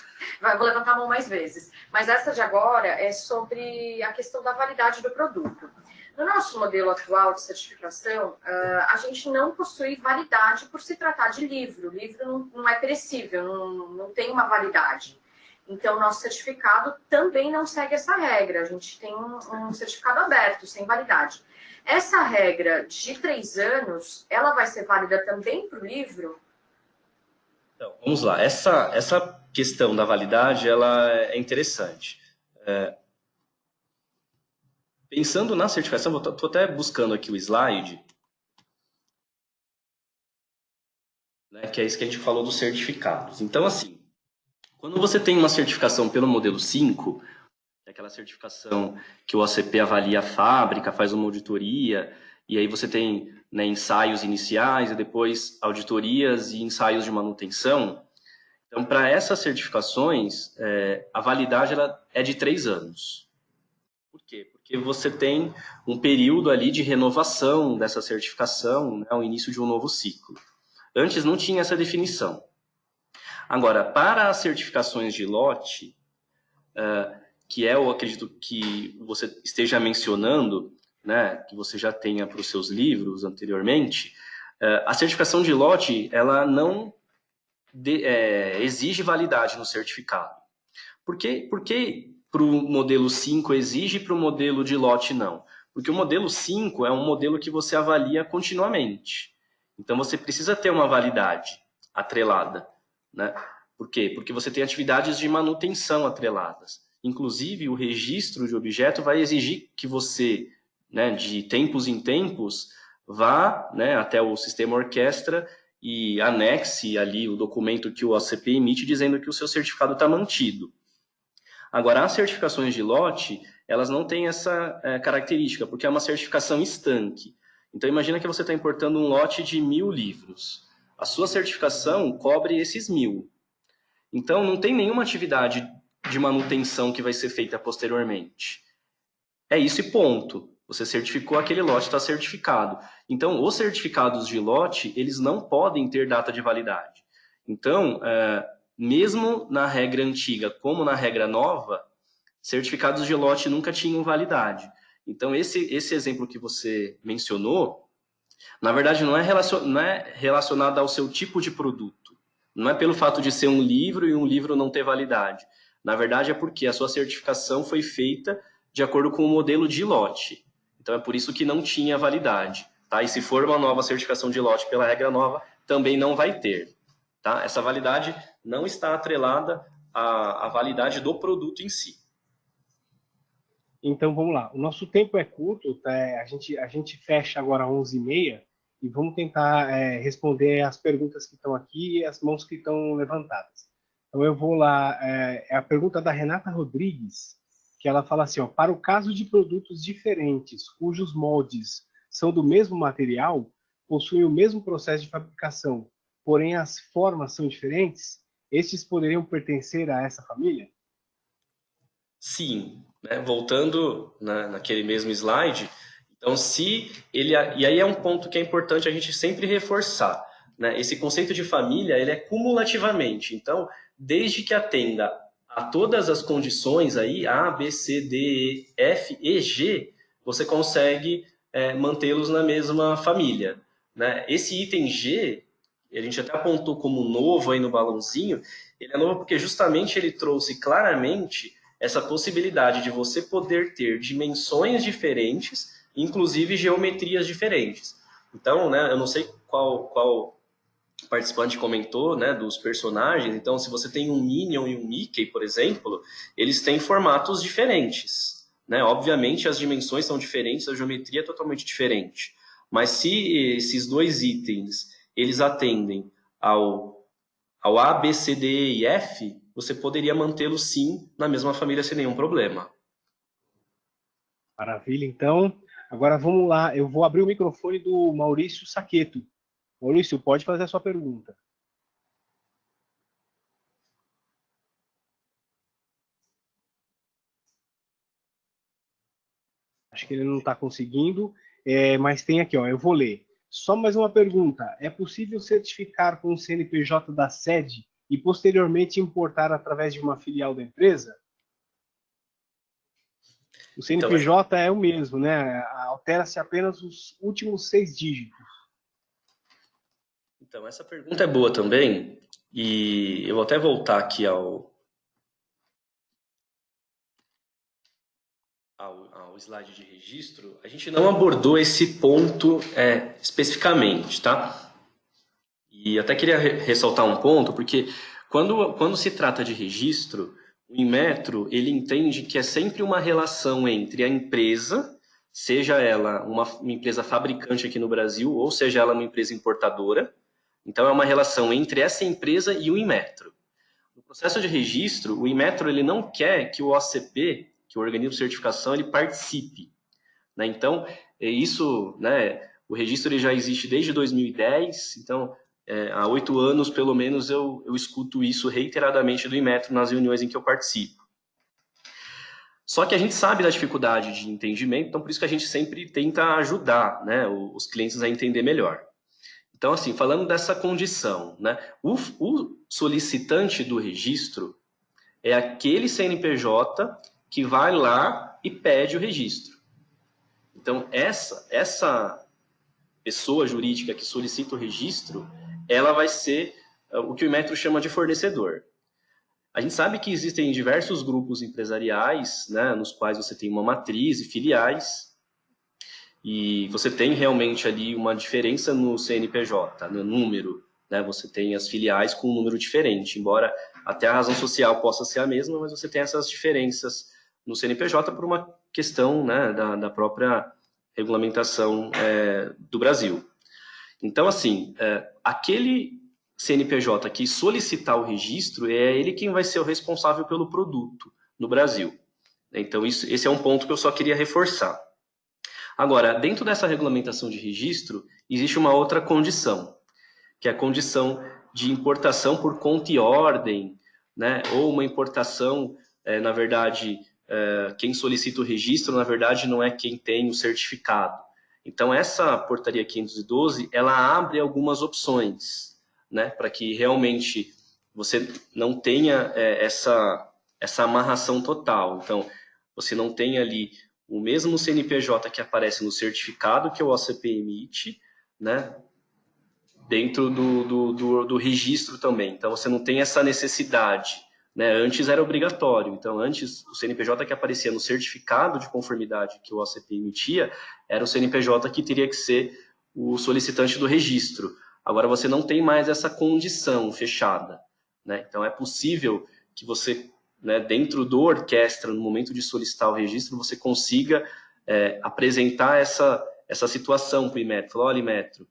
vou levantar a mão mais vezes. Mas essa de agora é sobre a questão da validade do produto. No nosso modelo atual de certificação, a gente não possui validade por se tratar de livro. O livro não é perecível, não tem uma validade. Então, nosso certificado também não segue essa regra. A gente tem um certificado aberto, sem validade. Essa regra de 3 anos, ela vai ser válida também para o livro? Então, vamos lá. Essa questão da validade, ela é interessante. Pensando na certificação, estou até buscando aqui o slide, né, que é isso que a gente falou dos certificados. Então, assim, quando você tem uma certificação pelo modelo 5, é aquela certificação que o OCP avalia a fábrica, faz uma auditoria, e aí você tem, né, ensaios iniciais e depois auditorias e ensaios de manutenção. Então, para essas certificações, a validade ela é de 3 anos. Por quê? Porque você tem um período ali de renovação dessa certificação, né, o início de um novo ciclo. Antes não tinha essa definição. Agora, para as certificações de lote, que eu acredito que você esteja mencionando, né, que você já tenha para os seus livros anteriormente, a certificação de lote, ela não exige validade no certificado. Por que para o modelo 5 exige e para o modelo de lote não? Porque o modelo 5 é um modelo que você avalia continuamente. Então, você precisa ter uma validade atrelada, né? Por quê? Porque você tem atividades de manutenção atreladas. Inclusive, o registro de objeto vai exigir que você, né, de tempos em tempos, vá, né, até o sistema orquestra e anexe ali o documento que o OCP emite dizendo que o seu certificado está mantido. Agora, as certificações de lote, elas não têm essa característica, porque é uma certificação estanque. Então, imagina que você está importando um lote de 1000 livros. A sua certificação cobre esses 1000. Então, não tem nenhuma atividade de manutenção que vai ser feita posteriormente. É isso e ponto. Você certificou aquele lote, está certificado. Então, os certificados de lote, eles não podem ter data de validade. Então, mesmo na regra antiga como na regra nova, certificados de lote nunca tinham validade. Então, esse exemplo que você mencionou, na verdade, não é relacionado ao seu tipo de produto. Não é pelo fato de ser um livro e um livro não ter validade. Na verdade, é porque a sua certificação foi feita de acordo com o modelo de lote. Então, é por isso que não tinha validade. Tá? E se for uma nova certificação de lote pela regra nova, também não vai ter. Tá? Essa validade não está atrelada à validade do produto em si. Então, vamos lá. O nosso tempo é curto, tá? A gente fecha agora às 11h30 e vamos tentar responder as perguntas que estão aqui e as mãos que estão levantadas. Então, eu vou lá. É a pergunta da Renata Rodrigues, que ela fala assim, ó, para o caso de produtos diferentes, cujos moldes são do mesmo material, possuem o mesmo processo de fabricação, porém as formas são diferentes, estes poderiam pertencer a essa família? Sim, né? Voltando naquele mesmo slide, então e aí é um ponto que é importante a gente sempre reforçar, né? Esse conceito de família, ele é cumulativamente, então, desde que atenda a todas as condições aí, A, B, C, D, E, F e G, você consegue mantê-los na mesma família, né? Esse item G, a gente até apontou como novo aí no balãozinho, ele é novo porque justamente ele trouxe claramente essa possibilidade de você poder ter dimensões diferentes, inclusive geometrias diferentes. Então, né, eu não sei qual participante comentou, né, dos personagens. Então, se você tem um Minion e um Mickey, por exemplo, eles têm formatos diferentes, né? Obviamente, as dimensões são diferentes, a geometria é totalmente diferente. Mas se esses dois itens, eles atendem ao A, B, C, D, E e F, você poderia mantê-los sim na mesma família sem nenhum problema. Maravilha, então. Agora vamos lá, eu vou abrir o microfone do Maurício Saqueto. Maurício, pode fazer a sua pergunta. Acho que ele não está conseguindo, mas tem aqui, ó, eu vou ler. Só mais uma pergunta. É possível certificar com o CNPJ da sede e posteriormente importar através de uma filial da empresa? O CNPJ é o mesmo, né? Altera-se apenas os últimos 6 dígitos. Então, essa pergunta é boa também, e eu vou até voltar aqui ao slide de registro. A gente não abordou esse ponto especificamente, tá? E até queria ressaltar um ponto, porque quando se trata de registro, o Inmetro, ele entende que é sempre uma relação entre a empresa, seja ela uma empresa fabricante aqui no Brasil, ou seja ela uma empresa importadora. Então, é uma relação entre essa empresa e o Inmetro. No processo de registro, o Inmetro ele não quer que o OCP, que o organismo de certificação, ele participe, né? Então, isso, né, o registro ele já existe desde 2010, então, há 8 anos, pelo menos, eu escuto isso reiteradamente do Inmetro nas reuniões em que eu participo. Só que a gente sabe da dificuldade de entendimento, então por isso que a gente sempre tenta ajudar, né, os clientes a entender melhor. Então, assim, falando dessa condição, né, o solicitante do registro é aquele CNPJ que vai lá e pede o registro. Então, essa pessoa jurídica que solicita o registro, ela vai ser o que o Inmetro chama de fornecedor. A gente sabe que existem diversos grupos empresariais, né, nos quais você tem uma matriz e filiais, e você tem realmente ali uma diferença no CNPJ, no número, né? Você tem as filiais com um número diferente, embora até a razão social possa ser a mesma, mas você tem essas diferenças no CNPJ por uma questão, né, da própria regulamentação do Brasil. Então, assim, aquele CNPJ que solicitar o registro, é ele quem vai ser o responsável pelo produto no Brasil. Então, esse é um ponto que eu só queria reforçar. Agora, dentro dessa regulamentação de registro, existe uma outra condição, que é a condição de importação por conta e ordem, né? Ou uma importação, na verdade, quem solicita o registro, na verdade, não é quem tem o certificado. Então, essa portaria 512, ela abre algumas opções, né? Para que realmente você não tenha essa amarração total. Então, você não tenha ali o mesmo CNPJ que aparece no certificado que o OCP emite, né, dentro do registro também. Então, você não tem essa necessidade, né? Antes era obrigatório. Então, antes, o CNPJ que aparecia no certificado de conformidade que o OCP emitia era o CNPJ que teria que ser o solicitante do registro. Agora, você não tem mais essa condição fechada, né? Então, é possível que você, né, dentro do orquestra, no momento de solicitar o registro, você consiga apresentar essa situação para o Inmetro. Falar, olha, Inmetro,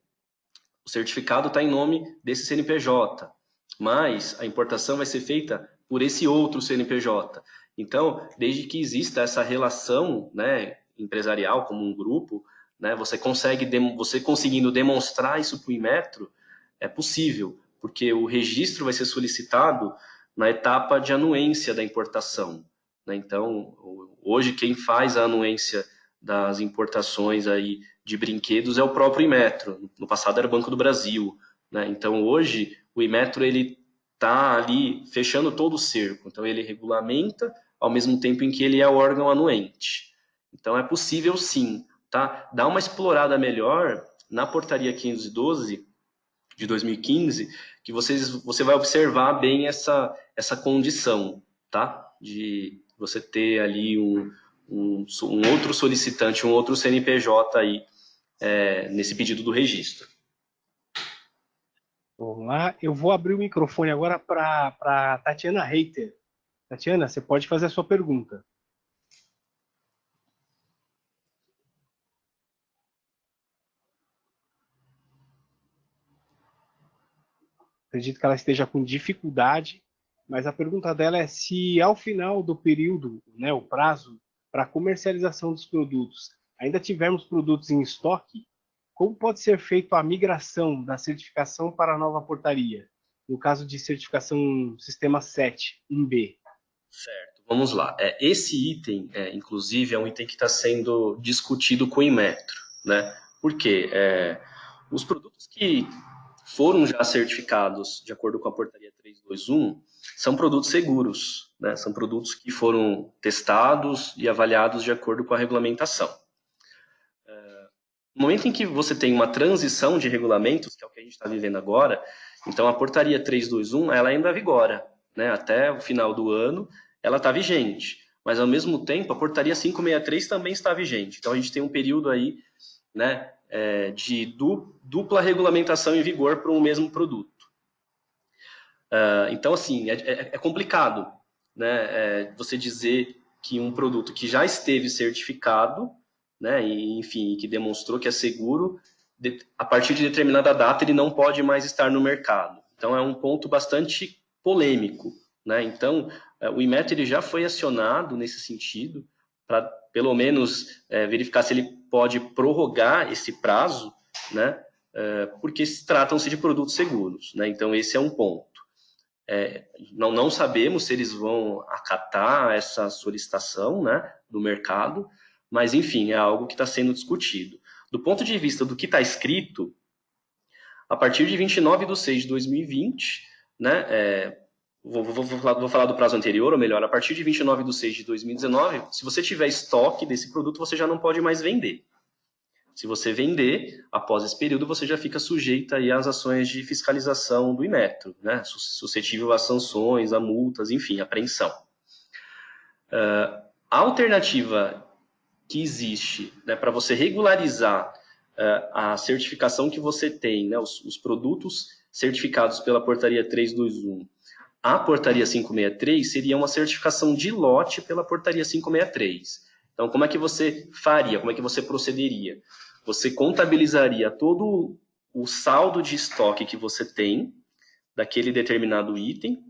o certificado está em nome desse CNPJ, mas a importação vai ser feita por esse outro CNPJ. Então, desde que exista essa relação, né, empresarial como um grupo, né, você conseguindo demonstrar isso para o Inmetro, é possível, porque o registro vai ser solicitado na etapa de anuência da importação, né? Então, hoje quem faz a anuência das importações aí de brinquedos é o próprio Inmetro. No passado era o Banco do Brasil, né? Então, hoje o Inmetro ele está ali fechando todo o cerco. Então, ele regulamenta ao mesmo tempo em que ele é órgão anuente. Então, é possível sim, tá? Dá uma explorada melhor na portaria 512 de 2015, que você vai observar bem essa condição, tá? De você ter ali um outro solicitante, um outro CNPJ aí nesse pedido do registro. Vamos lá, eu vou abrir o microfone agora para Tatiana Reiter. Tatiana, você pode fazer a sua pergunta. Acredito que ela esteja com dificuldade, mas a pergunta dela é se ao final do período, né, o prazo para comercialização dos produtos, ainda tivermos produtos em estoque, como pode ser feita a migração da certificação para a nova portaria? No caso de certificação sistema 7, 1B. Certo, vamos lá. Esse item, inclusive, é um item que está sendo discutido com o Inmetro, né? Por quê? Os produtos que foram já certificados de acordo com a portaria 321 são produtos seguros, né? São produtos que foram testados e avaliados de acordo com a regulamentação. No momento em que você tem uma transição de regulamentos, que é o que a gente está vivendo agora, então a portaria 321 ela ainda vigora, né? Até o final do ano ela está vigente, mas ao mesmo tempo a portaria 563 também está vigente. Então a gente tem um período aí, né, de dupla regulamentação em vigor para um mesmo produto. Então assim é complicado, né, você dizer que um produto que já esteve certificado, né, e enfim, que demonstrou que é seguro, a partir de determinada data ele não pode mais estar no mercado. Então é um ponto bastante polêmico, né? Então o Inmetro ele já foi acionado nesse sentido para pelo menos verificar se ele pode prorrogar esse prazo, né? Porque tratam-se de produtos seguros, né? Então esse é um ponto. Não sabemos se eles vão acatar essa solicitação, né, do mercado, mas, enfim, é algo que está sendo discutido. Do ponto de vista do que está escrito, a partir de 29 de 6 de 2020, né, vou falar do prazo anterior, ou melhor, a partir de 29 de 6 de 2019, se você tiver estoque desse produto, você já não pode mais vender. Se você vender, após esse período, você já fica sujeito aí às ações de fiscalização do Inmetro, né? Suscetível a sanções, a multas, enfim, apreensão. A alternativa que existe, né, para você regularizar a certificação que você tem, né, os produtos certificados pela portaria 321, a portaria 563 seria uma certificação de lote pela portaria 563. Então, como é que você faria? Como é que você procederia? Você contabilizaria todo o saldo de estoque que você tem daquele determinado item,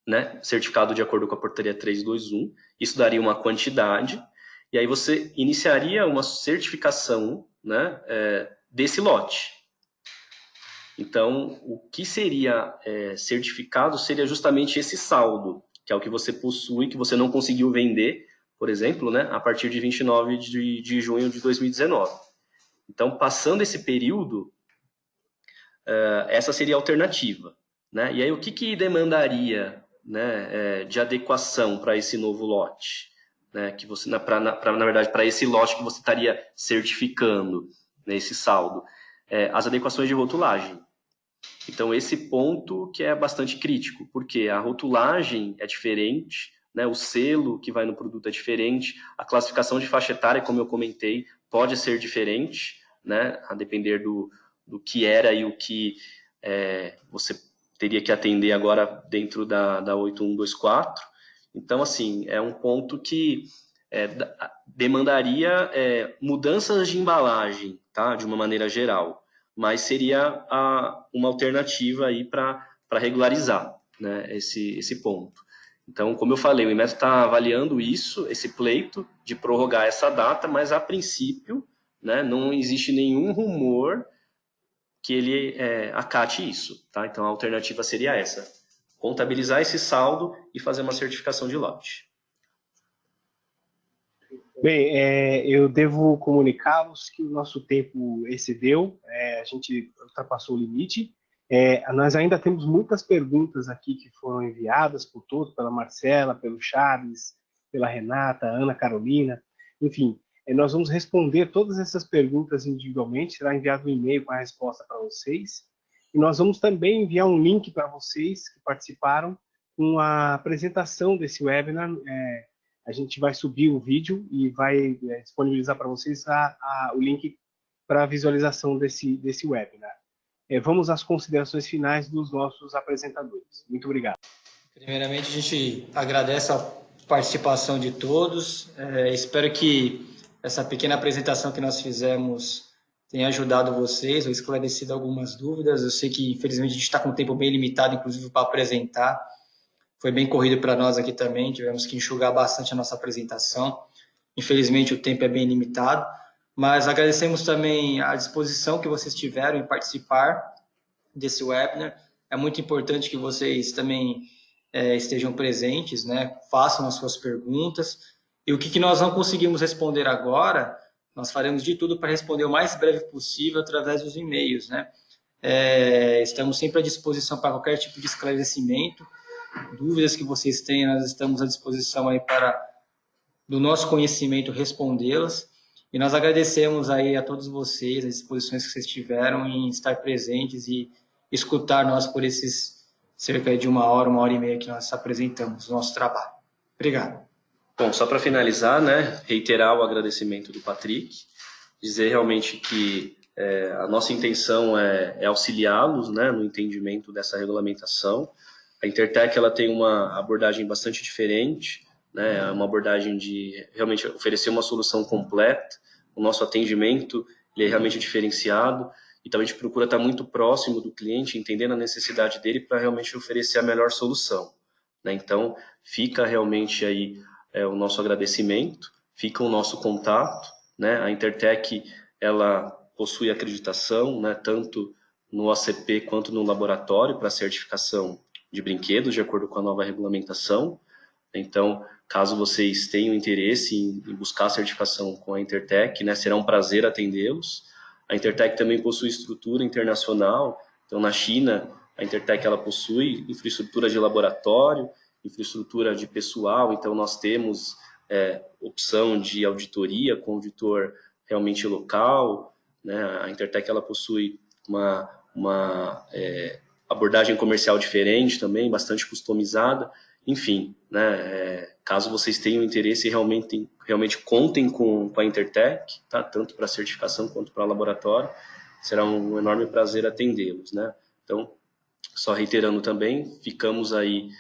né, certificado de acordo com a portaria 321, isso daria uma quantidade, e aí você iniciaria uma certificação, né, desse lote. Então, o que seria certificado seria justamente esse saldo, que é o que você possui, que você não conseguiu vender, por exemplo, né, a partir de 29 de junho de 2019. Então, passando esse período, essa seria a alternativa, né? E aí, o que demandaria, né, de adequação para esse novo lote? Né, que você, na verdade, para esse lote que você estaria certificando, né, esse saldo? As adequações de rotulagem. Então, esse ponto que é bastante crítico, porque a rotulagem é diferente, né, o selo que vai no produto é diferente, a classificação de faixa etária, como eu comentei, pode ser diferente, né, a depender do que era e o que você teria que atender agora dentro da 8124. Então, assim, é um ponto que demandaria mudanças de embalagem, tá, de uma maneira geral, mas seria uma alternativa aí para regularizar, né, esse ponto. Então, como eu falei, o Inmetro está avaliando isso, esse pleito de prorrogar essa data, mas a princípio, né, não existe nenhum rumor que ele acate isso, tá? Então, a alternativa seria essa: contabilizar esse saldo e fazer uma certificação de lote. Bem, eu devo comunicá-los que o nosso tempo excedeu, a gente ultrapassou o limite, Nós ainda temos muitas perguntas aqui que foram enviadas por todos, pela Marcela, pelo Charles, pela Renata, Ana Carolina, enfim, nós vamos responder todas essas perguntas individualmente, será enviado um e-mail com a resposta para vocês, e nós vamos também enviar um link para vocês que participaram com a apresentação desse webinar. A gente vai subir o vídeo e vai disponibilizar para vocês o link para a visualização desse webinar. Vamos às considerações finais dos nossos apresentadores. Muito obrigado. Primeiramente, a gente agradece a participação de todos. Espero que essa pequena apresentação que nós fizemos tenha ajudado vocês ou esclarecido algumas dúvidas. Eu sei que, infelizmente, a gente está com um tempo bem limitado, inclusive, para apresentar. Foi bem corrido para nós aqui também, tivemos que enxugar bastante a nossa apresentação. Infelizmente, o tempo é bem limitado, mas agradecemos também a disposição que vocês tiveram em participar desse webinar. É muito importante que vocês também estejam presentes, né? Façam as suas perguntas. E o que nós não conseguimos responder agora, nós faremos de tudo para responder o mais breve possível através dos e-mails, né? Estamos sempre à disposição para qualquer tipo de esclarecimento, dúvidas que vocês tenham, nós estamos à disposição aí para, do nosso conhecimento, respondê-las. E nós agradecemos aí a todos vocês, as disposições que vocês tiveram em estar presentes e escutar nós por esses cerca de uma hora e meia que nós apresentamos o nosso trabalho. Obrigado. Bom, só para finalizar, né, reiterar o agradecimento do Patrick, dizer realmente que a nossa intenção é auxiliá-los, né, no entendimento dessa regulamentação. A Intertech ela tem uma abordagem bastante diferente, né, uma abordagem de realmente oferecer uma solução completa. O nosso atendimento ele é realmente diferenciado, então a gente procura estar muito próximo do cliente, entendendo a necessidade dele para realmente oferecer a melhor solução, né? Então, fica realmente aí o nosso agradecimento, fica o nosso contato, né? A Intertech ela possui acreditação, né, tanto no ACP quanto no laboratório para certificação de brinquedos, de acordo com a nova regulamentação. Então, caso vocês tenham interesse em buscar a certificação com a Intertech, né, será um prazer atendê-los. A Intertech também possui estrutura internacional. Então, na China, a Intertech ela possui infraestrutura de laboratório, infraestrutura de pessoal. Então, nós temos opção de auditoria com auditor realmente local, né? A Intertech ela possui uma abordagem comercial diferente também, bastante customizada. Enfim, né, caso vocês tenham interesse e realmente contem com a Intertech, tá? Tanto para certificação quanto para laboratório, será um enorme prazer atendê-los, né? Então, só reiterando também, ficamos aí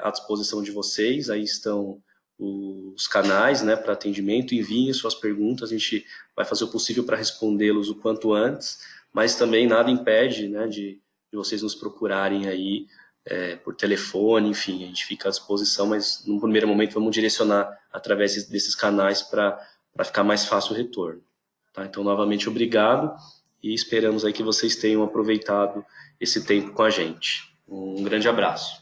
à disposição de vocês, aí estão os canais, né, para atendimento, enviem suas perguntas, a gente vai fazer o possível para respondê-los o quanto antes, mas também nada impede, né, de vocês nos procurarem aí por telefone, enfim, a gente fica à disposição, mas no primeiro momento vamos direcionar através desses canais para ficar mais fácil o retorno. Tá? Então, novamente, obrigado e esperamos aí que vocês tenham aproveitado esse tempo com a gente. Um grande abraço.